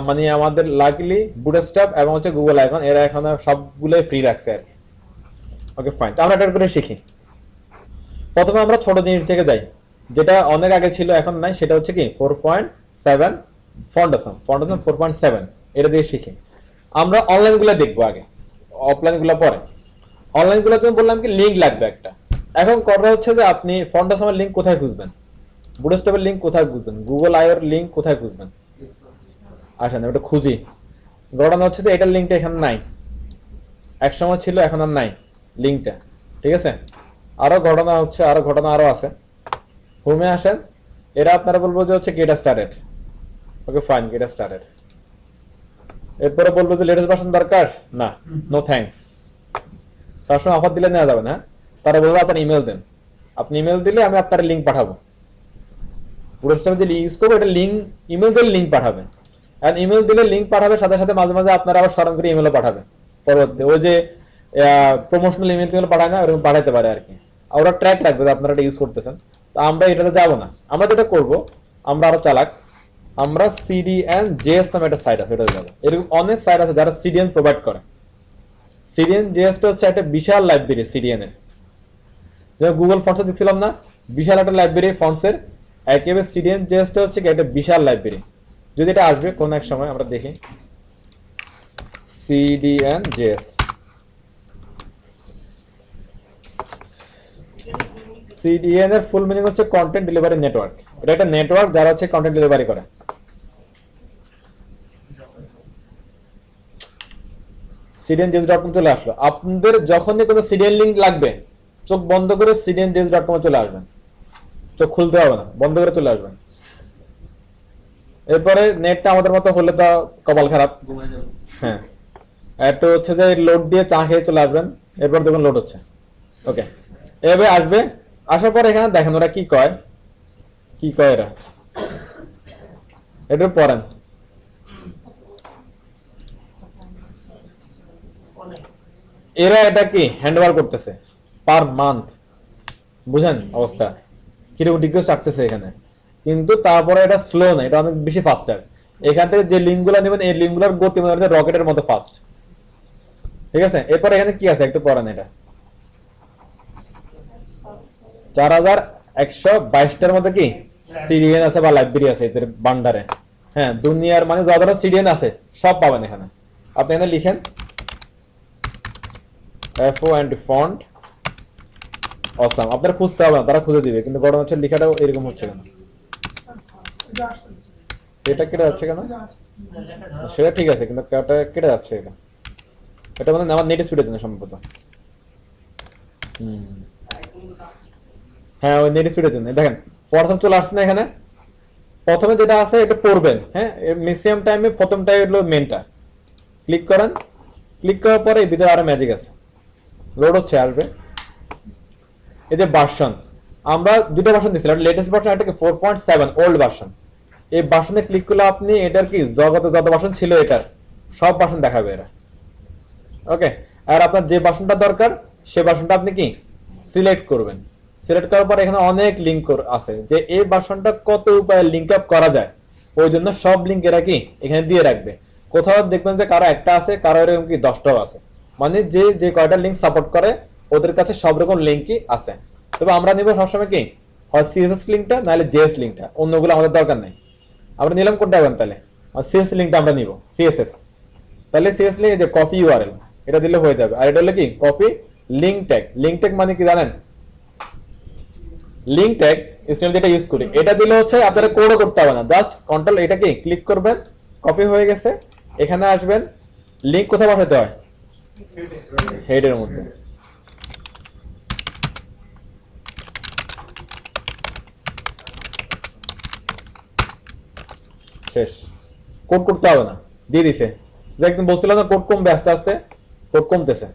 মানে আমাদের লাকিলি বুটস্ট্র্যাপ এবং হচ্ছে গুগল আইকন, এরা এখানে সবগুলোই ফ্রি রাখছে আর কি। ওকে ফাইন, তো আমরা এটা করে শিখি। প্রথমে আমরা ছোট জিনিস থেকে যাই, যেটা অনেক আগে ছিল এখন নাই, সেটা হচ্ছে কি 4.7 ফন্ডাসাম 4.7, এটা দিয়ে শিখি। আমরা অনলাইন গুলো দেখবো আগে, অফলাইন গুলো পরে। অনলাইন গুলোর জন্য বললাম কি লিঙ্ক লাগবে একটা। এখন কথা হচ্ছে যে আপনি ফন্ডাসামের লিঙ্ক কোথায় খুঁজবেন, বুটস্ট্র্যাপের লিঙ্ক কোথায় খুঁজবেন, গুগল আইওর লিঙ্ক কোথায় খুঁজবেন? আসেন ওটা খুঁজি। ঘটনা হচ্ছে যে এটার লিঙ্কটা এখানে নাই, একসময় ছিল, এখন আর নাই লিঙ্কটা, ঠিক আছে? আরো ঘটনা হচ্ছে, আরো আছে। হোমে আসেন, এরা আপনারা বলবো যে হচ্ছে get started, okay fine, get started. এরপরে বলবো যে লেটেস্ট ভার্সন দরকার, না, নো থ্যাঙ্কস। সবসময় অফার দিলে নেওয়া যাবে না, তারা বলবো আপনার ইমেল দেন, আপনি ইমেল দিলে আমি আপনার লিঙ্ক পাঠাবো। বুটস্ট্র্যাপ যে ইউজ করবো, এটা লিঙ্ক ইমেল দিলে লিঙ্ক পাঠাবে, আর ইমেল দিলে লিঙ্ক পাঠাবে, সাথে সাথে মাঝে মাঝে আপনারা আবার স্মরণ করে ইমেলও পাঠাবে পরবর্তী। ওই যে প্রমোশনাল ইমেল টিমেল পাঠায় না, ওরকম পাঠাতে পারে আর কি। আর ওরা ট্র্যাক রাখবে যে আপনারা এটা ইউজ করতেছেন। তো আমরা এটাতে যাবো না, আমরা যেটা করবো, আমরা আরো চালাক, আমরা CDN JS নামে একটা সাইট আছে, ওটাতে যাবো। এরকম অনেক সাইট আছে যারা CDN প্রোভাইড করে। CDN JS টা হচ্ছে একটা বিশাল লাইব্রেরি CDN এর, যেমন গুগল ফন্টসে দেখছিলাম না, বিশাল একটা লাইব্রেরি ফন্টসের, একেবারে CDN JS টা হচ্ছে একটা বিশাল লাইব্রেরি। যদি এটা আসবে কোন এক সময়, আমরা দেখি CDN JS। CDN এর ফুল মিনিং হচ্ছে কন্টেন্ট ডেলিভারি নেটওয়ার্ক। এটা একটা নেটওয়ার্ক যারা হচ্ছে কন্টেন্ট ডেলিভারি করে। cdnjs.com চলে আসলো। আপনাদের যখনই কোনো CDN লিংক লাগবে, চোখ বন্ধ করে cdnjs.com চলে আসবেন, চোখ খুলতে হবে না, বন্ধ করে চলে আসবেন। এরপরে নেটটা আমাদের মতো হলে তো কপাল খারাপ, হ্যাঁ, একটু হচ্ছে যে লোড দিয়ে চা খেয়ে চলে আসবেন। এরপর দেখুন লোড হচ্ছে, ওকে, এভাবে আসবে। আসার পর এখানে দেখেন ওরা কি কয় এরা, এটা পড়েন। এরা এটা কি হ্যান্ডওভার করতেছে পার মান্থ, বুঝেন অবস্থা কিরকম রিকোয়েস্ট রাখতেছে এখানে। কিন্তু তারপরে এটা স্লো না, এটা অনেক বেশি ফাস্টার। এখান থেকে যে লিঙ্ক গুলো নেবেন, এই লিঙ্ক গুলোর গতি মনে হচ্ছে রকেটের মতো ফাস্ট, ঠিক আছে? এরপর এখানে কি আছে একটু পড়েন। এটা 4122টার মতো কি CDN আছে বা লাইব্রেরি আছে এদের বান্ডারে। হ্যাঁ, দুনিয়ার মানে যত CDN আছে সব পাবেন এখানে। আপনি এখানে লিখেন FO and font awesome আপনারা খুঁজতে হবে না তারা খুঁজে দিবে কিন্তু ঘটনা হচ্ছে লেখাটাও এরকম হচ্ছে কেন এটা কেটে যাচ্ছে কেন সেটা ঠিক আছে কিন্তু এটা কেটে যাচ্ছে এটা এটা মানে আমার নেট স্পিডের জন্য সম্ভবত হ্যাঁ ওই নেট স্পিডের জন্য দেখেন প্রথম চলে আসছে না এখানে প্রথমে যেটা আছে এটা পড়বেন হ্যাঁ ম্যাক্সিমাম টাইমে প্রথমটাই হলো মেনটা ক্লিক করেন ক্লিক করার পরে এই ভিতরে আরো ম্যাজিক আছে লোড হচ্ছে আসবে এই যে ভার্সন আমরা দুটো ভার্সন দিয়েছিলাম লেটেস্ট ভার্সন এটাকে 4.7 ওল্ড ভার্সন এই ভার্সনে ক্লিক করলে আপনি এটার কি জগতে যত ভার্সন ছিল এটার সব ভার্সন দেখাবে এরা ওকে আর আপনার যে ভার্সনটা দরকার সেই ভার্সনটা আপনি কি সিলেক্ট করবেন সিলেক্ট করার পর এখানে অনেক লিংক আছে যে এই ভার্সনটা কত উপায়ে লিংক আপ করা যায় ওই জন্য সব লিংক এরা কি এখানে দিয়ে রাখবে কোথাও দেখবেন যে কারো একটা আছে কারো এরকম কি 10টাও আছে মানে যে যে কয়টা লিংক সাপোর্ট করে ওদের কাছে সব রকম লিংকই আছে তবে আমরা নিব সবসময় কি হয় সিএসএস লিংকটা নাহলে জেএস লিংকটা অন্যগুলো আমাদের দরকার নাই আমরা নিলাম কোনটা এখন তাহলে সিএসএস লিংকটা আমরা নিব সিএসএস তাহলে সিএসএস লিংক যে কপি ইউআরএল এটা দিলে হয়ে যাবে আর এটা হলো কি কপি লিংক ট্যাগ মানে কি জানেন লিংক ট্যাগ স্টাইল যেটা ইউজ করি এটা দিলে হচ্ছে আপনারা কোডও করতে হবে না জাস্ট কন্ট্রোল এটা কি ক্লিক করবেন কপি হয়ে গেছে এখানে আসবেন লিংক কোথায় বসাতে হয় হেডের মধ্যে শেষ কোড করতে হবে না দিয়ে দিছে যে একদম বলছিলাম না কোড কমবে আস্তে আস্তে কোড কমতেছে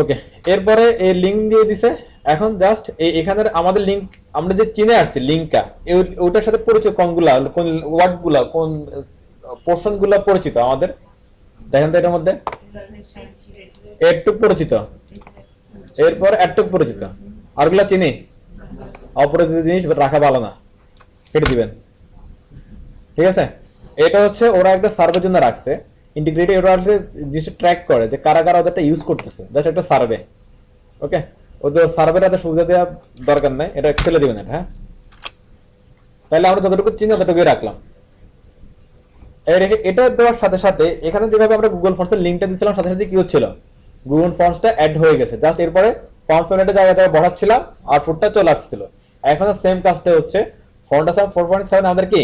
ওকে এরপরে এই লিংক দিয়ে দিছে এখন জাস্ট এখানে আমাদের লিংক আমরা যে চিনে আসছি লিংকটা ওটার সাথে পরিচয় কোনগুলা কোন ওয়ার্ডগুলা কোন পোরশনগুলা পরিচিত আমাদের দেখেন তো এটার মধ্যে এটুক পরিচিত এরপর এটুক পরিচিত আরগুলা চিনি অপরিচিত জিনিস রাখা ভালো না কেটে দিবেন ঠিক আছে এটা হচ্ছে ওরা একটা সার্ভের জন্য রাখছে ইন্টিগ্রেটেড ওরা আসলে জিনিসটা ট্র্যাক করে যে কারা কারা ওদেরটা ইউজ করতেছে জাস্ট একটা সার্ভে ওকে ওদের সার্ভের এত সুবিধা দেওয়া দরকার নাই এটা ফেলে দিবেন এটা হ্যাঁ তাহলে আমরা যতটুকু চিনি ততটুকুই রাখলাম এটা দেওয়ার সাথে সাথে এখানে যেভাবে আমরা গুগল ফর্মসের লিঙ্কটা দিয়েছিলাম সাথে সাথে কি হচ্ছিল গুগল ফর্মসটা অ্যাড হয়ে গেছে জাস্ট এরপরে ফর্ম ফরম্যাটের জায়গায় বসাচ্ছিলাম আউটপুটটা চলে আসছিল এখন সেম কাজটা হচ্ছে ফন্টটা 4.7 আমাদের কি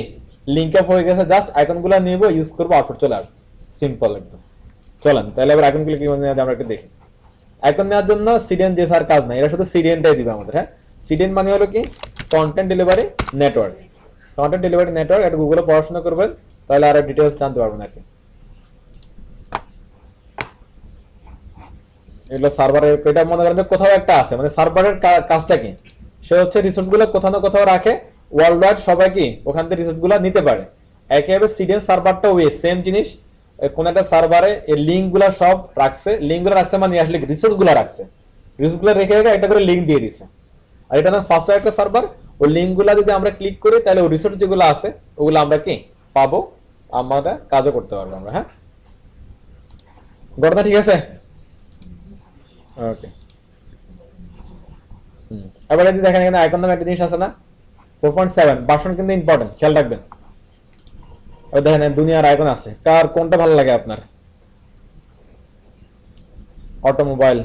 লিংক আপ হয়ে গেছে জাস্ট আইকনগুলো নিব ইউজ করব আউটপুট চলে আসবে সিম্পল একদম চলেন তাহলে এবার আইকনগুলো কি মানে আমরা একটু দেখি আইকন নেওয়ার জন্য সিডিএন যে স্যার কাজ নাই এরা শুধু সিডিএনটাই দিবে আমাদের হ্যাঁ সিডিএন মানে হলো কি content delivery network content delivery network এটা গুগলে পড়াশোনা করবেন তাহলে আরো ডিটেইলস জানতে পারবেন আর কি এগুলো সার্ভারের এটা মনে করেন যে কোথাও একটা আছে মানে সার্ভারের কাজটা কি সে হচ্ছে রিসোর্সগুলো কোথাও না কোথাও রাখে ওয়ার্ল্ড ওয়াইড সবাই কি ওখান থেকে রিসোর্সগুলো নিতে পারে একইভাবে সিডিএন সার্ভারটা ওই সেম জিনিস কোন একটা সার্ভারে এই লিংকগুলো সব রাখছে লিংকগুলো রাখছে মানে আসলে রিসোর্সগুলো রাখছে রিসোর্সগুলো রেখে রেখে একটা করে লিংক দিয়ে দিছে আর এটা না ফার্স্ট একটা সার্ভার ওই লিংকগুলো যদি আমরা ক্লিক করি তাহলে ওই রিসোর্স যেগুলো আছে ওগুলো আমরা কি পাবো আমরা কাজও করতে পারবো আমরা হ্যাঁ ঘটনা ঠিক আছে ওকে এবার যদি দেখেন এখানে আইকন নামে একটা জিনিস আছে না 4.7 ভার্সন কিন্তু ইম্পর্টেন্ট খেয়াল রাখবেন আর দেখেন দুনিয়ার আইকন আছে কার কোনটা ভালো লাগে আপনার অটোমোবাইল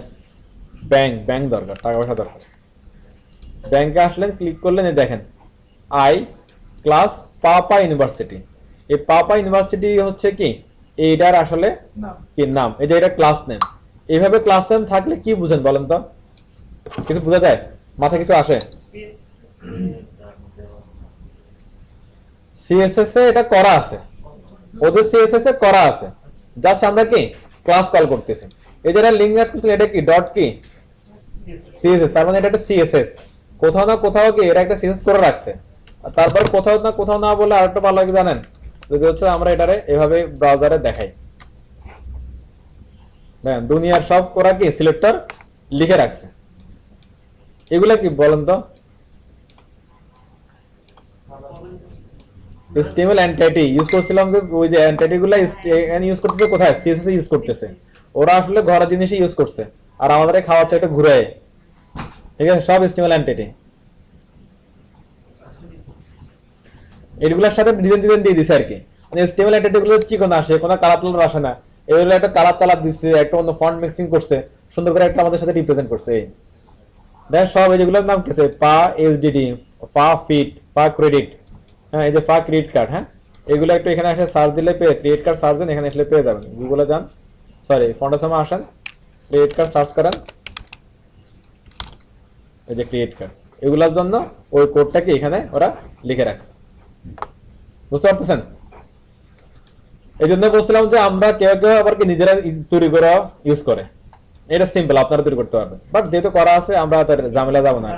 ব্যাংক দরকার টাকা পয়সা দরকার ব্যাংকে আসলেন ক্লিক করলেন এই দেখেন আই ক্লাস পাপা ইউনিভার্সিটি এই পাপা ইউনিভার্সিটি হচ্ছে কি এইটার আসলে কি নাম এই যে এটা ক্লাস নেম এইভাবে ক্লাস নেম থাকলে কি বুঝেন বলেন তো কিছু বোঝা যায় মাথায় কিছু আসে সিএসএস এ এটা করা আছে ওদের সিএসএস এ করা আছে জাস্ট আমরা কি ক্লাস কল করতেছি এই যেটা লিংক অ্যাড করছিল এটা কি ডট কি সিএসএস তার মানে এটা একটা সিএসএস কোথাও না কোথাও কি এরা একটা সিএসএস করে রাখছে তারপর কোথাও না বলে আরেকটা ভালো লাগে জানেন যদি হচ্ছে আমরা এটারে এভাবে ব্রাউজারে দেখাই দেখেন দুনিয়ার সব করা কি সিলেক্টর লিখে রাখছে এগুলা কি বলেন তো HTML এন্টিটি ইউজ করছিলাম যে ওই যে এন্টিটি গুলা ইউজ করতেছে কোথায় CSS ইউজ করতেছে ওরা আসলে ঘরের জিনিসই ইউজ করছে আর আমাদের খাওয়ার চাইটা ঘুরে ঠিক আছে সব HTML এন্টিটি এগুলোর সাথে ডিজাইন দিয়ে দিছে আর কি মানে HTML এন্টিটি গুলো চিকন আসে কোনো কালার টালার আসে না এগুলো একটা কালার তালার দিচ্ছে, একটা অন্য ফন্ট মিক্সিং করছে, সুন্দর করে একটা আমাদের সাথে রিপ্রেজেন্ট করছে। এই দেখ সব এগুলোর নাম কি আছে, পা এসডিডি, ফা ফিট, ফা ক্রেডিট, হ্যাঁ এই যে ফা ক্রেডিট কার্ড, হ্যাঁ এগুলো একটু এখানে এসে সার্চ দিলে পেয়ে, ক্রেডিট কার্ড সার্চ দেন, এখানে আসলে পেয়ে যাবেন। গুগলে যান, সরি ফন্টের সময় আসেন, ক্রেডিট কার্ড সার্চ করেন, এই যে ক্রেডিট কার্ড, এগুলোর জন্য ওই কোডটাকে এখানে ওরা লিখে রাখছে। বুঝতে পারতেছেন? এই জন্য বলছিলাম যে আমরা কেউ কেউ আবার কি নিজেরা তৈরি করে ইউজ করে, এটা সিম্পল, আপনারা তৈরি করতে পারবেন, বাট যেহেতু করা আছে আমরা তার ঝামেলা যাবো না।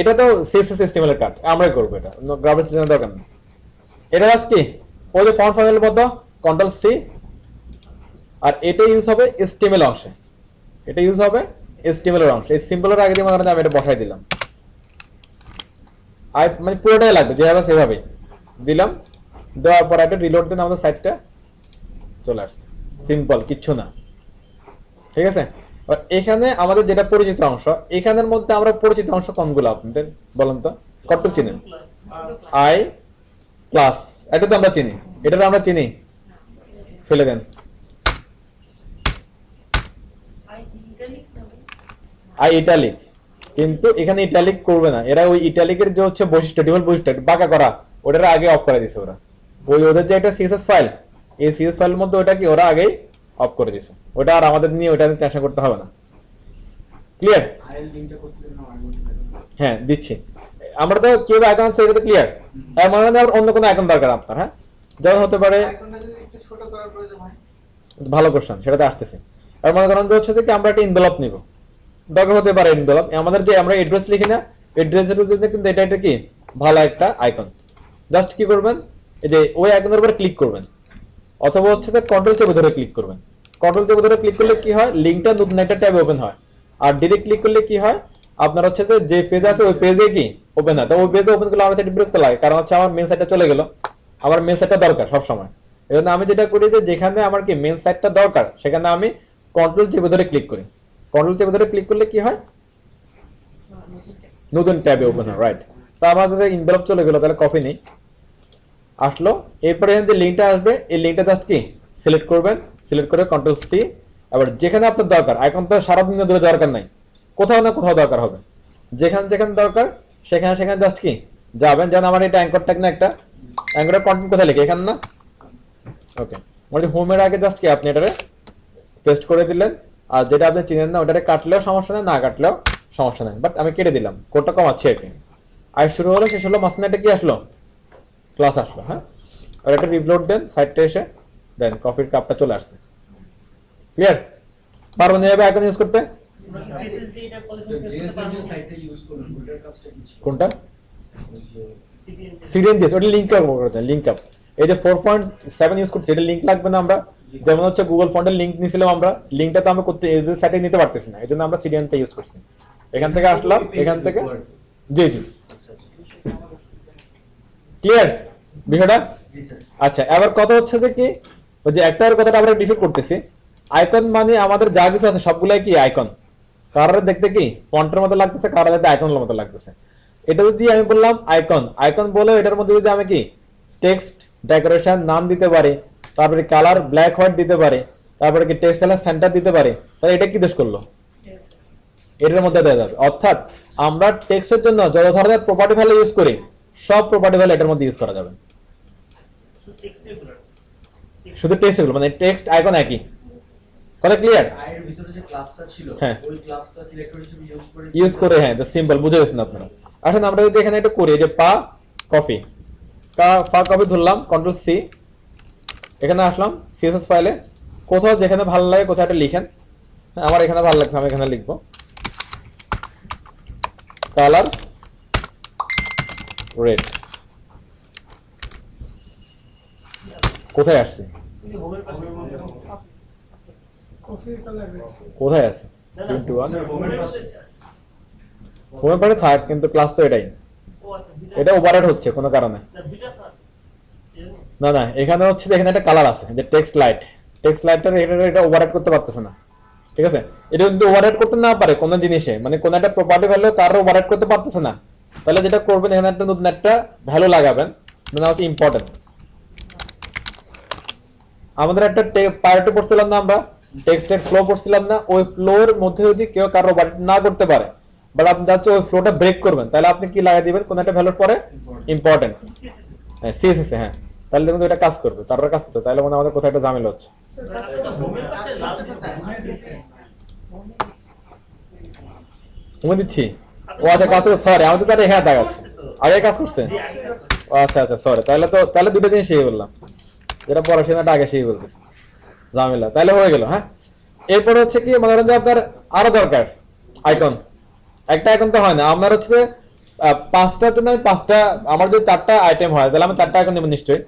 এটা তো সিএসএস HTML এর কাজ, আমরাই করবো, এটা গ্রাফিক্স ডিজাইনের দরকার নেই। এটা জাস্ট কি ওই যে ফন্ট ফ্যামিলির মধ্যে কন্ট্রোল সি, আর এটা ইউজ হবে HTML অংশে, এটা ইউজ হবে HTML এর অংশে। এই সিম্বলের আগে দিয়ে মনে করেন আমি এটা বসাই দিলাম, আর মানে পুরোটাই লাগবে যেভাবে সেভাবে দিলাম, দেওয়ার পর একটা রিলোড দেন, আমাদের সাইটটা চলে আসছে, সিম্পল কিচ্ছু না। ঠিক আছে, আর এখানে আমাদের যেটা পরিচিত অংশ, এখানের মধ্যে আমরা পরিচিত অংশ কোনগুলো আপনাদের বলেন তো, কতটুকু চিনেন? আই প্লাস, এটা তো আমরা চিনি, এটা আমরা চিনি, ফেলে দেন। আই ইটালিক, কিন্তু এখানে ইটালিক করবে না এরা, ওই ইটালিকের যে হচ্ছে বৈশিষ্ট্য, ডিফল্ট বৈশিষ্ট্য বাঁকা করা, ওটার আগে অফ করে দিছে ওরা। ওই ওদের যে একটা সিএসএস ফাইল, এই সিএসএস ফাইলের মধ্যে ওটা কি ওরা আগেই অফ করে দিছে, ওটা আর আমাদের নিয়ে ওটা টেনশন করতে হবে না। ক্লিয়ার? হ্যাঁ দিচ্ছি, আমরা তো কিভাবে আইকন সেটা তো ক্লিয়ার। তার মানে আবার অন্য কোনো আইকন দরকার আপনার, হ্যাঁ যেমন হতে পারে, আইকনটা যদি একটু ছোট করার প্রয়োজন হয়, ভালো কোশ্চেন, সেটাতে আসতেছে। আর মনে করেন যে হচ্ছে যে কি আমরা একটা এনভেলপ নিব, দরকার হতে পারে এনভেলপ, আমাদের যে আমরা অ্যাড্রেস লিখি না, অ্যাড্রেসের জন্য কিন্তু এটা একটা কি ভালো একটা আইকন। জাস্ট কি করবেন, এই যে ওই আইকনের উপর ক্লিক করবেন, অথবা হচ্ছে যে কন্ট্রোল চেপে ধরে ক্লিক করবেন। কন্ট্রোল চেপে ধরে ক্লিক করলে কি হয়, লিংকটা নতুন একটা ট্যাবে ওপেন হয়। আর ডিরেক্ট ক্লিক করলে কি হয়, আপনার হচ্ছে যে পেজ আছে ওই পেজে কি ওপেন হয়। তো ওই পেজে ওপেন করলে আমার সেটা বিরক্ত লাগে, কারণ হচ্ছে আমার মেন সাইটটা চলে গেল, আমার মেন সাইটটা দরকার সব সময়। এই জন্য আমি যেটা করি যে যেখানে আমার কি মেন সাইটটা দরকার সেখানে আমি কন্ট্রোল চেপে ধরে ক্লিক করি। কন্ট্রোল চেপে ধরে ক্লিক করলে কি হয়, নতুন ট্যাবে ওপেন হয়, রাইট। তো আমাদের ইনভেলপ চলে গেল, তাহলে কপি নেই, আসলো। এরপরে যে লিঙ্কটা আসবে, এই লিঙ্কটা জাস্ট কি সিলেক্ট করবেন, সিলেক্ট করে কন্ট্রোল সি, আবার যেখানে আপনার দরকার, আইকন তো সারাদিন ধরে দরকার নাই, কোথাও না কোথাও দরকার হবে, যেখানে যেখানে দরকার সেখানে সেখানে জাস্ট কি যাবেন। যেন আমার এটা অ্যাঙ্কর ট্যাগ না, একটা অ্যাঙ্করের কন্টেন্ট কোথায় লিখে, এখানে না, ওকে। মানে হোমের আগে জাস্ট কি আপনি এটারে পেস্ট করে দিলেন, আর যেটা আপনি চিনেন না ওটারে কাটলেও সমস্যা নেই, না কাটলেও সমস্যা নেই, বাট আমি কেটে দিলাম, কোডটা কমাচ্ছি আর কি। আর শুরু হলো শেষ হলো, মাঝখানে একটা কি আসলো, ক্লাস আসলো, হ্যাঁ। আর একটা রিলোড দেন, সাইডটা এসে দেন, কফির কাপটা চলে আসছে। ক্লিয়ার? পারবেন এভাবে আইকন ইউজ করতে? কোনটা? সিডিএনজিএস, ওটা লিংক আপ করতে, লিংক আপ। এই যে 4.7 ইউজ করছি, এটা লিংক লাগবে না। আমরা যেমন হচ্ছে গুগল ফন্টের লিংক নিছিলাম, আমরা লিংকটা তো আমরা করতে এদের সাইটে নিতে পারতেছি না, এজন্য আমরা সিডিএনটা ইউজ করছি। এখান থেকে আসলাম, এখান থেকে জি জি ক্লিয়ার বিষয়টা? আচ্ছা, এবার কথা হচ্ছে যে কি, ওই যে একটার কথাটা আমরা ডিফাইন করতেছি, আইকন মানে আমাদের যা কিছু আছে সবগুলাই কি আইকন। কারারে দেখতে কি ফন্টের মতো লাগতেছে, কারারে দেখতে আইকনের মতো লাগতেছে। এটা যদি আমি বললাম আইকন, আইকন বলে এটার মধ্যে যদি আমি কি টেক্সট, ডেকোরেশন নাম দিতে পারি, তারপরে কালার ব্ল্যাক হোয়াইট দিতে পারি, তারপরে কি টেক্সট এর সেন্টার দিতে পারি, তাহলে এটা কি দোষ করলো? এটার মধ্যে দেওয়া যাবে। অর্থাৎ আমরা টেক্সটের জন্য যত ধরনের প্রপার্টি ভ্যালু ইউজ করি সব প্রপার্টি ভ্যালু এটার মধ্যে ইউজ করা যাবে। শুধু টেক্সট গুলো, মানে টেক্সট আইকন একই। কথা ক্লিয়ার? এর ভিতরে যে ক্লাসটা ছিল হ্যাঁ, ওই ক্লাসটা সিলেক্টর হিসেবে ইউজ করে, হ্যাঁ দ্য সিম্বল বুঝে গেছেন আপনারা। আসলে আমরা যদি এখানে একটু করি, যে পা কফি, পা কফি ধরলাম, কন্ট্রোল সি, এখানে আসলাম সিএসএস ফাইলে, কোথাও যেখানে ভালো লাগে কোথাও একটা লিখেন। আমার এখানে ভালো লাগছে, আমি এখানে লিখবো কালার রেড। কোথায় আসছে, কোথায় আছে 21 হোমের পারে থাক, কিন্তু ক্লাস তো এটাই, এটা ওভাররাইড হচ্ছে কোনো কারণে। না না, এখানে হচ্ছে এখানে একটা কালার আছে যে টেক্সট লাইট, টেক্সট লাইটটা এটা ওভাররাইড করতে পারতেছে না। ঠিক আছে, এটা যদি ওভাররাইড করতে না পারে কোনো জিনিসে, মানে কোনো একটা প্রপার্টি ভ্যালু কারো ওভাররাইড করতে পারতেছে না, তাহলে যেটা করবেন এখানে একটা নতুন একটা ভ্যালু লাগাবেন, মানে হচ্ছে ইম্পর্টেন্ট। আমাদের একটা প্রায়োরিটি পড়ছিলাম না আমরা, টেক্সটের ফ্লো পড়ছিলাম না, ওই ফ্লোর মধ্যে যদি কেউ কারো বাড়ি না করতে পারে, বাট আপনি যাচ্ছে ওই ফ্লোটা ব্রেক করবেন, তাহলে আপনি কি লাগিয়ে দিবেন, কোন একটা ভ্যালুর পরে ইম্পর্টেন্ট, হ্যাঁ সিএসএস, হ্যাঁ, তাহলে দেখুন এটা কাজ করবে, তারপরে কাজ করতে, তাহলে মানে আমাদের কোথায় একটা ঝামেলা হচ্ছে। ঘুমে দিচ্ছি, ও আচ্ছা কাজ করছে, সরি আমাদের তো হ্যাঁ দেখাচ্ছে, আগে কাজ করছে, ও আচ্ছা আচ্ছা সরি, তাহলে দুটো জিনিস শিখে বললাম, যেটা পড়াশোনাটা আগে শিখে বলতেছি, ঝামেলা, তাহলে হয়ে গেল। হ্যাঁ, এরপরে হচ্ছে কি মনে করেন যে আপনার আরো দরকার আইকন, একটা আইকন তো হয় না, আপনার হচ্ছে পাঁচটার জন্য পাঁচটা, আমার যদি চারটা আইটেম হয় তাহলে আমি চারটা আইকন নেব নিশ্চয়ই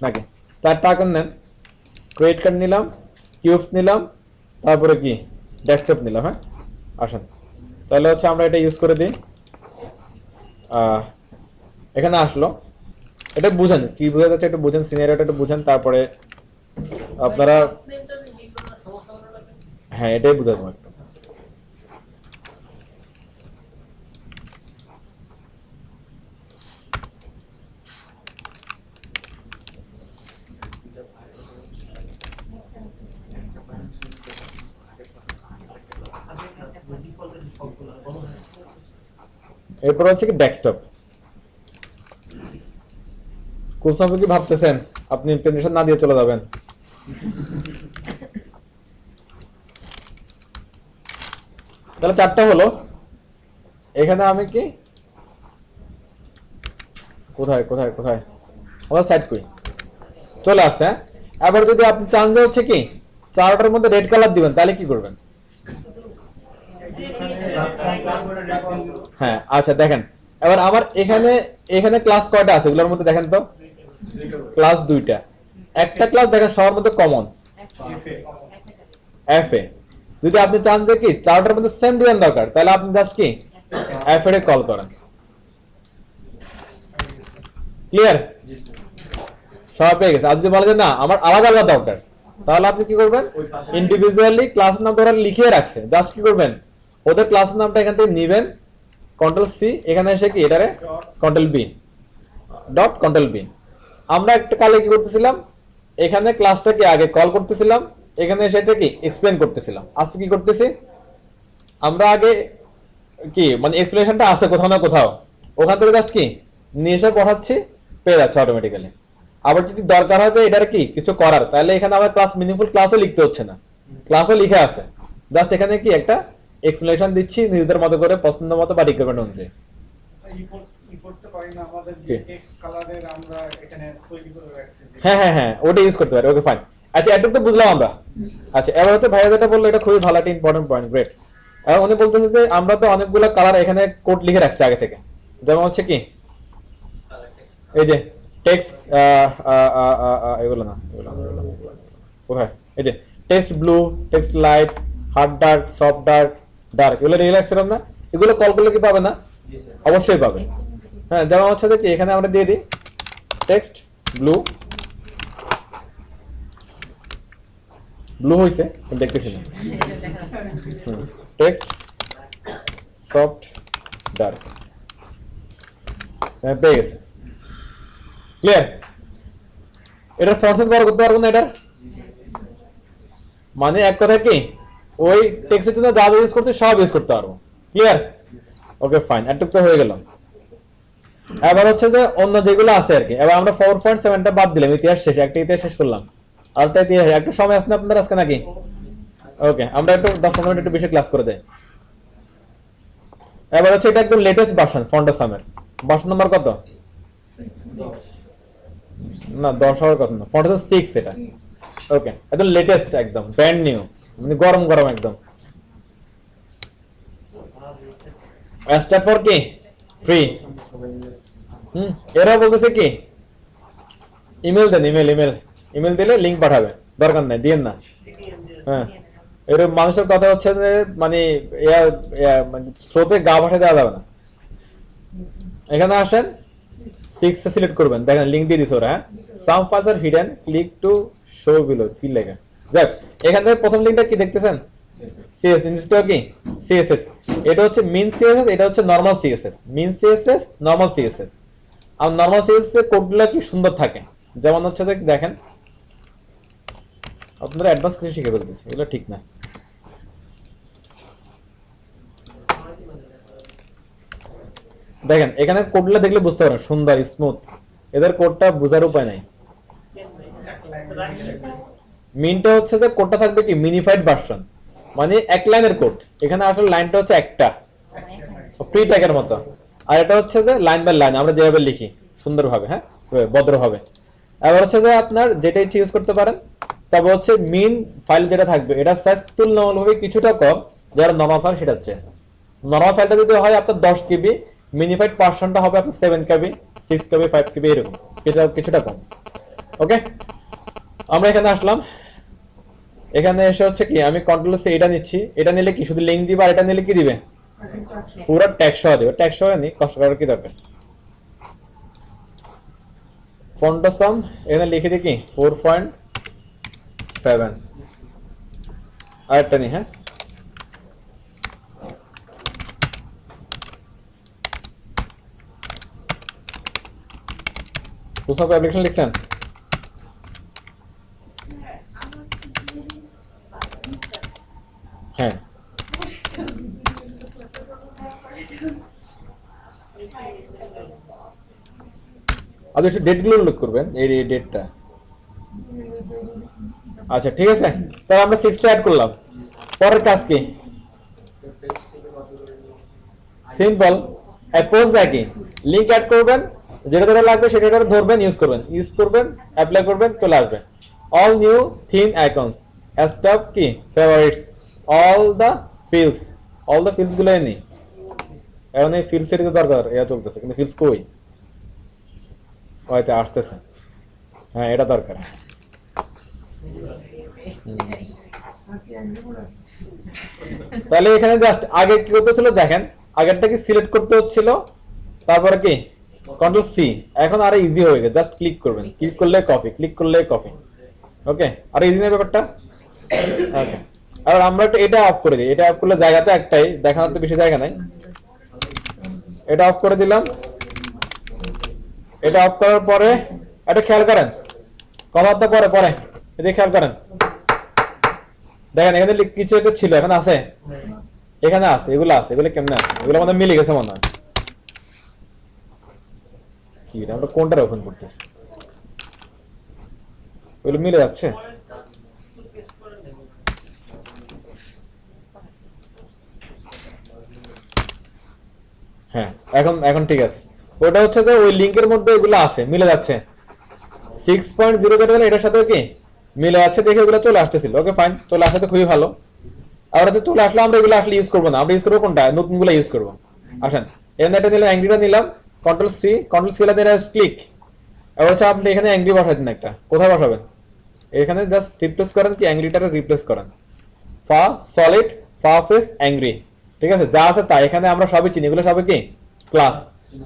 নাকি, চারটা আইকন নেন, ক্রেডিট কার্ড নিলাম, কিউবস নিলাম, তারপরে কি ডেস্কটপ নিলাম। হ্যাঁ আসেন তাহলে হচ্ছে আমরা এটা ইউজ করে দিই, এখানে আসলো, এটা বুঝেন কি বোঝা যাচ্ছে, একটু বুঝেন, সিনারিওটা একটু বুঝেন, তারপরে আপনারা, হ্যাঁ এটাই বুঝাবো একটু। এরপর হচ্ছে কি ডেস্কটপ, কোন সময় কি ভাবতেছেন আপনি প্রেজেন্টেশন না দিয়ে চলে যাবেন, তাহলে চারটা হলো, এখানে আমি কি কোথায় কোথায় কোথায় আমার সাইড কই চলে আসছে। হ্যাঁ, এবার যদি আপনি চান যে হচ্ছে কি চারটার মধ্যে রেড কালার দিবেন, তাহলে কি করবেন, হ্যাঁ আচ্ছা দেখেন, এবার আমার এখানে এখানে ক্লাস কয়টা আছে এগুলোর মধ্যে দেখেন তো, ক্লাস দুইটা, একটা ক্লাস দেখেন সবার মধ্যে কমন এফ এ, যদি আপনি চান যে কি চারটার মধ্যে সেম ডিজাইন দরকার, তাহলে আপনি জাস্ট কি এফ এ কল করেন, ক্লিয়ার, সবাই পেয়ে গেছে। আর যদি বলে যে না আমার আলাদা আলাদা দরকার, তাহলে আপনি কি করবেন, ইন্ডিভিজুয়ালি ক্লাসের নাম ধরে লিখে রাখছে, জাস্ট কি করবেন ওদের ক্লাসের নামটা এখান থেকে নিবেন, কন্ট্রোল সি, এখানে এসে কি এটারে control B, dot control B. আমরা একটা কালে কি করতেছিলাম, এখানে ক্লাসটাকে আগে কল করতেছিলাম, এখানে সেটা কি এক্সপ্লেন করতেছিলাম, আজকে কি করতেছি আমরা আগে কি মানে এক্সপ্লেনেশনটা আছে কোথাও না কোথাও, ওখান থেকে জাস্ট কি নিয়ে এসে পড়াচ্ছি, পেয়ে যাচ্ছে অটোমেটিক্যালি। আবার যদি দরকার হয় তো এটার কি কিছু করার, তাহলে এখানে আমার ক্লাস মিনিংফুল ক্লাসও লিখতে হচ্ছে না, ক্লাসও লিখে আছে, জাস্ট এখানে কি একটা এক্সপ্লেনেশন দিচ্ছি নিজেদের মতো করে পছন্দ মতো বা রিকোয়ারমেন্ট অনুযায়ী। হ্যাঁ হ্যাঁ হ্যাঁ ওটা ইউজ করতে পারি, ওকে ফাইন, আচ্ছা এটা তো বুঝলাম আমরা। আচ্ছা এবার হচ্ছে ভাইয়া যেটা বললো এটা খুবই ভালো একটা ইম্পর্টেন্ট পয়েন্ট, গ্রেট। এখন উনি বলতেছে যে আমরা তো অনেকগুলো কালার এখানে কোড লিখে রাখছি আগে থেকে, যেমন হচ্ছে কি এই যে টেক্সট, এগুলো না কোথায়, এই যে text blue, text light, hard dark, soft dark, dark, এগুলো লিখে রাখছিলাম না, এগুলো কল করলে কি পাবে না, অবশ্যই পাবে। হ্যাঁ যেমন হচ্ছে যে কি এখানে আমরা দিয়ে দিই টেক্সট ব্লু, ব্লু হয়েছে দেখতেছি না, টেক্সট সফট ডার্ক, পেয়ে গেছে, ক্লিয়ার। এটা ফন্ট সাইজ বড় করতে পারবো না, এটা মানে এক কথা কি ওই টেক্সটের জন্য যা যা ইউজ করতে সব ইউজ করতে পারবো, ক্লিয়ার, ওকে ফাইন, এটুকু তো হয়ে গেল। এবার হচ্ছে যে অন্য যেগুলো আছে আর কি, এবার আমরা 4.7টা বাদ দিলাম, ইতিহাস শেষ, একটা ইতিহাস শেষ করলাম, আরেকটা ইতিহাস, একটু সময় আছে না আপনাদের আজকে নাকি, ওকে আমরা একটু 10-15 মিনিট একটু বেশি ক্লাস করে যাই। এবার হচ্ছে এটা একদম লেটেস্ট ভার্সন ফন্টাসামের, ভার্সন নাম্বার কত, না 10 হওয়ার কথা না, ফন্টাসাম 6 এটা, ওকে একদম লেটেস্ট একদম ব্র্যান্ড নিউ, মানে গরম গরম একদম। স্টার্ট ফর কি ফ্রি, এরা বলতেছে কি ইমেল দেন, ইমেল দিলে লিংক পাঠাবে, দরকার নাই দিয়েন না। হ্যাঁ এরকম মানুষের কথা হচ্ছে যে মানে স্রোতে গা ভাসা দেওয়া যাবে না। এখানে আসেন 6 সিলেক্ট করবেন, দেখেন লিংক দিয়ে দিছে ওরা, হ্যাঁ সাম ফাইলস আর hidden, click to show below, কি লেখা যাক, এখান থেকে প্রথম লিংকটা কি দেখতেছেন, সিএস নিচটা কি সিএসএস, এটা হচ্ছে মিন সিএসএস, এটা হচ্ছে নরমাল সিএসএস, মিন সিএসএস নরমাল সিএসএস। আর নরমাল সিএসএস এর কোডগুলো কি সুন্দর থাকে, যেমন হচ্ছে দেখেন আপনারা অ্যাডভান্স কিছু শিখে ফেলতেছি, এগুলো ঠিক না। দেখেন এখানে কোডগুলো দেখলে বুঝতে পারেন সুন্দর স্মুথ, এদের কোডটা বোঝার উপায় নাই। মিনটা হচ্ছে যে কোডটা থাকবে কি মিনিফাইড ভার্সন, মানে এক লাইনের কোড, এখানে আসলে লাইনটা হচ্ছে একটা প্রি ট্যাগের মতো, আর এটা হচ্ছে যে লাইন বাই লাইন আমরা যেভাবে লিখি সুন্দরভাবে, হ্যাঁ ভদ্রভাবে। এবার হচ্ছে যে আপনার যেটা ইচ্ছে ইউজ করতে পারেন, তবে হচ্ছে মিন ফাইল যেটা থাকবে এটা সাইজ তুলনামূলকভাবে কিছুটা কম যারা নর্মাল ফাইল সেটা হচ্ছে। নর্মাল ফাইলটা যদি হয় আপনার 10 কেবি, মিনিফাইড ভার্সনটা হবে আপনার 7 কেবি, 6 কেবি, 5 কেবি এরকম, কিছুটা কম। ওকে, আমরা এখানে আসলাম, এখানে এসে হচ্ছে কি আমি কন্ট্রোল সি এটা নিচ্ছি, এটা নিলে কি শুধু লিংক দিবে, আর এটা নিলে কি দিবে পুরো ট্যাগ সহ দিবে। ট্যাগ সহ নি কষ্ট করার কি দরকার। ফন্ট সাম এখানে লিখে দিই কি 4.7, আরেকটা নি, হ্যাঁ কোথাও অ্যাপ্লিকেশন লিখছেন? হ্যাঁ আচ্ছা একটু ডেটগুলো উল্লেখ করবেন, এই ডেটটা। আচ্ছা ঠিক আছে, তাহলে আমরা 6টা অ্যাড করলাম। পরের কাজ কি? সিম্পল, অ্যাপ্রোচ দেখি লিংক অ্যাড করবেন, যেটা যেটা লাগবে সেটা ধরবেন, ইউজ করবেন, অ্যাপ্লাই করবেন, চলে আসবে। All new theme icons, stop কি ফেভারিটস, অল দ্য ফিল্ডস গুলো নেই। এখন এই ফিল্ডস এর তো দরকার, এটা চলতেছে কিন্তু ফিল্ডস কই? হয়তো আসতেছে, হ্যাঁ এটা দরকার। তাহলে এখানে জাস্ট আগে কি করতেছিল দেখেন, আগেরটা কি সিলেক্ট করতে হচ্ছিল, তারপরে কি কন্ট্রোল সি, এখন আরো ইজি হয়ে গেছে, জাস্ট ক্লিক করবেন, ক্লিক করলে কপি, ক্লিক করলে কপি। ওকে, আর ইজি না ব্যাপারটা? ওকে, আর আমরা একটু এটা অফ করে দিই, এটা অফ করলে জায়গা তো একটাই, দেখানোর তো বেশি জায়গা নাই, এটা অফ করে দিলাম। এটা অফ করার পরে এটা খেয়াল করেন, কথাটা পরে পরে এটা খেয়াল করেন, দেখেন এখানে কিছু একটা ছিল, এখানে আছে, এখানে আছে, এগুলো আছে, এগুলো কেমনে আছে, এগুলো আমাদের মিলে গেছে মনে হয়। কি আমরা কোনটা ওপেন করতেছি, এগুলো মিলে যাচ্ছে। হ্যাঁ এখন ঠিক আছে, ওটা হচ্ছে যে ওই লিংকের মধ্যে এগুলো আছে, মিলে যাচ্ছে। 6.0 যেটা হলো এটার সাথে কি মিলে যাচ্ছে, দেখে এগুলো চলে আসতেছিল। ওকে ফাইন, চলে আসতে খুবই ভালো। আর হচ্ছে চলে আসলে আমরা এগুলো আসলে ইউজ করবো না, আমরা ইউজ করবো কোনটা, নতুন গুলো ইউজ করবো। আসেন এখানে একটা নিলাম, অ্যাংরিটা নিলাম, কন্ট্রোল সি ক্লিক। এবার হচ্ছে আপনি এখানে অ্যাংরি বসাই দিন একটা, কোথায় বসাবেন? এখানে জাস্ট রিপ্লেস করেন কি অ্যাংরিটারে রিপ্লেস করেন, ফা সলিড ফা ফেস অ্যাংরি, ঠিক আছে? যা আছে তাই, এখানে আমরা সবই চিনি, এগুলো সবই কি ক্লাস।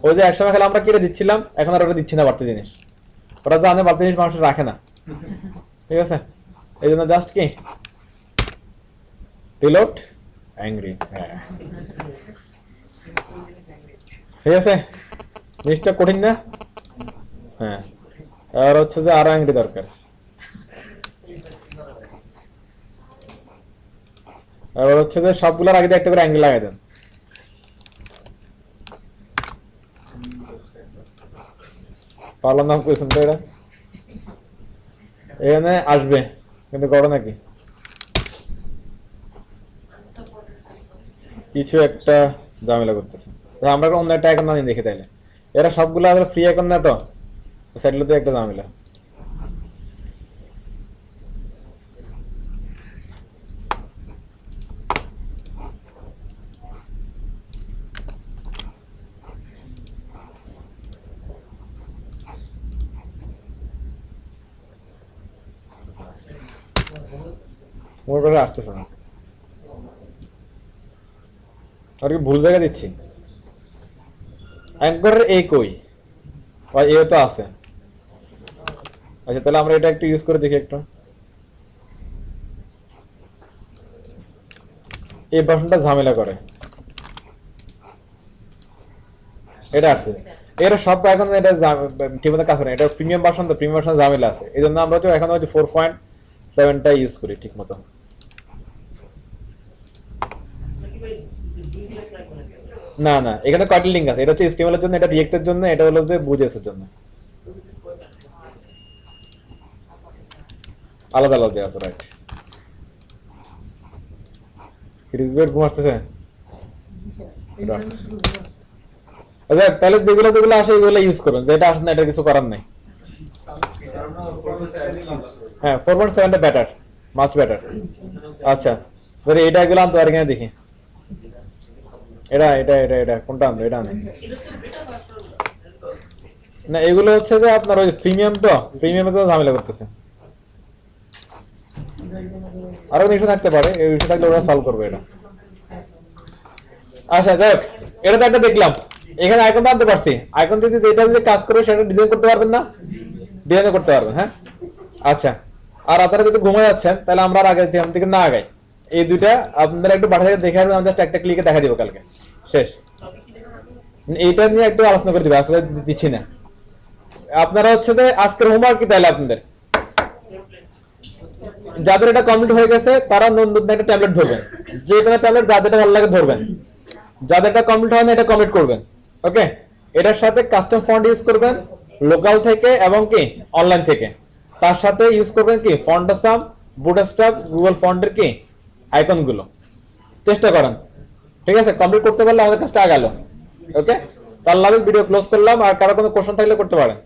ওই যে একসময় খেলে আমরা কেটে দিচ্ছিলাম, এখন আর ওটা দিচ্ছি না বাড়তি জিনিস, ওরা জানে বাড়তি জিনিস মানুষ রাখে না, ঠিক আছে? এই জন্য জাস্ট কি রিলোড অ্যাংরি, হ্যাঁ ঠিক আছে, জিনিসটা কঠিন না? হ্যাঁ, আর হচ্ছে যে আরো অ্যাংরি দরকার। এবার হচ্ছে যে সবগুলোর আগে একটা করে অ্যাঙ্গেল লাগাই দেন। পারলাম না কোয়েশ্চেন তো, এটা এখানে আসবে কিন্তু করো নাকি কিছু একটা ঝামেলা করতেছে। আমরা অন্য একটা আইকন না দেখি তাইলে, এরা সবগুলো ফ্রি আইকন না তো, সাইডগুলোতে একটা ঝামেলা। মোর করে আসতেছে না, আর কি ভুল জায়গা দিচ্ছি। অ্যাঙ্করের এ কই? এ তো আছে। আচ্ছা তাহলে আমরা এটা একটু ইউজ করে দেখি একটা, এই ভার্সনটা ঝামেলা করে, এটা আসছে। এর সব এখন এটা ঠিকমতো কাজ করে, এটা প্রিমিয়াম ভার্সন তো, প্রিমিয়াম ভার্সন ঝামেলা আছে, এই জন্য আমরা তো এখন হয়তো 7টা ইউজ করি ঠিক মতো। না না, এখানে কয়টা লিঙ্ক আছে? এটা হচ্ছে HTML এর জন্য, এটা React এর জন্য, এটা হলো যে Vue.js এর জন্য। আলাদা আলাদা আছে, রাইট। রিজওয়েট ঘুম আসতেছে? এটা আসতেছে। আচ্ছা, তাহলে যেগুলো যেগুলো আসে এগুলো ইউজ করুন, যেটা আসে না এটা কিছু করার নাই। হ্যাঁ, 4.7টা বেটার, মাচ বেটার। আচ্ছা, ধরে এটা এগুলো আনতে পারি কিনা দেখি। এটা এটা এটা এটা কোনটা আনবো? এটা আনি না, এগুলো হচ্ছে যে আপনার ওই প্রিমিয়াম, তো প্রিমিয়ামে তো ঝামেলা করতেছে। আরো কোনো ইস্যু থাকতে পারে, এই ইস্যু থাকলে ওরা সলভ করবে এটা। আচ্ছা যাই হোক, এটা তো একটা দেখলাম। এখানে আইকন তো আনতে পারছি, আইকন যদি যেটা যদি কাজ করে সেটা ডিজাইন করতে পারবেন না? ডিজাইন করতে পারবেন, হ্যাঁ। আচ্ছা, আর আপনারা যদি ঘুমে যাচ্ছেন তাহলে আমরা আর আগে যেখান থেকে না আগাই, এই দুইটা আপনারা একটু বাসা থেকে দেখে আসবেন, আমি জাস্ট একটা ক্লিকে দেখা দিব কালকে, শেষ। এইটা নিয়ে একটু আলোচনা করে দিব, আসলে দিচ্ছি না। আপনারা হচ্ছে যে আজকের হোমওয়ার্ক কি তাহলে আপনাদের যাদের এটা কমপ্লিট হয়ে গেছে তারা নতুন একটা ট্যাবলেট ধরবেন, যে কোনো ট্যাবলেট যা যেটা ভালো লাগে ধরবেন। যাদের এটা কমপ্লিট হয় না এটা কমপ্লিট করবেন, ওকে। এটার সাথে কাস্টম ফন্ট ইউজ করবেন লোকাল থেকে এবং কি অনলাইন থেকে। তার সাথে ইউজ করবেন কি ফন্টাসাম, বুটস্ট্র্যাপ, গুগল ফন্টের কি আইকন গুলো। চেষ্টা করেন, ঠিক আছে? কমপ্লিট করতে পারলে আমাদের কাজটা আগালো, ওকে। তাহলে আমি ভিডিও ক্লোজ করলাম, আর কারো কোনো কোশ্চেন থাকলে করতে পারেন।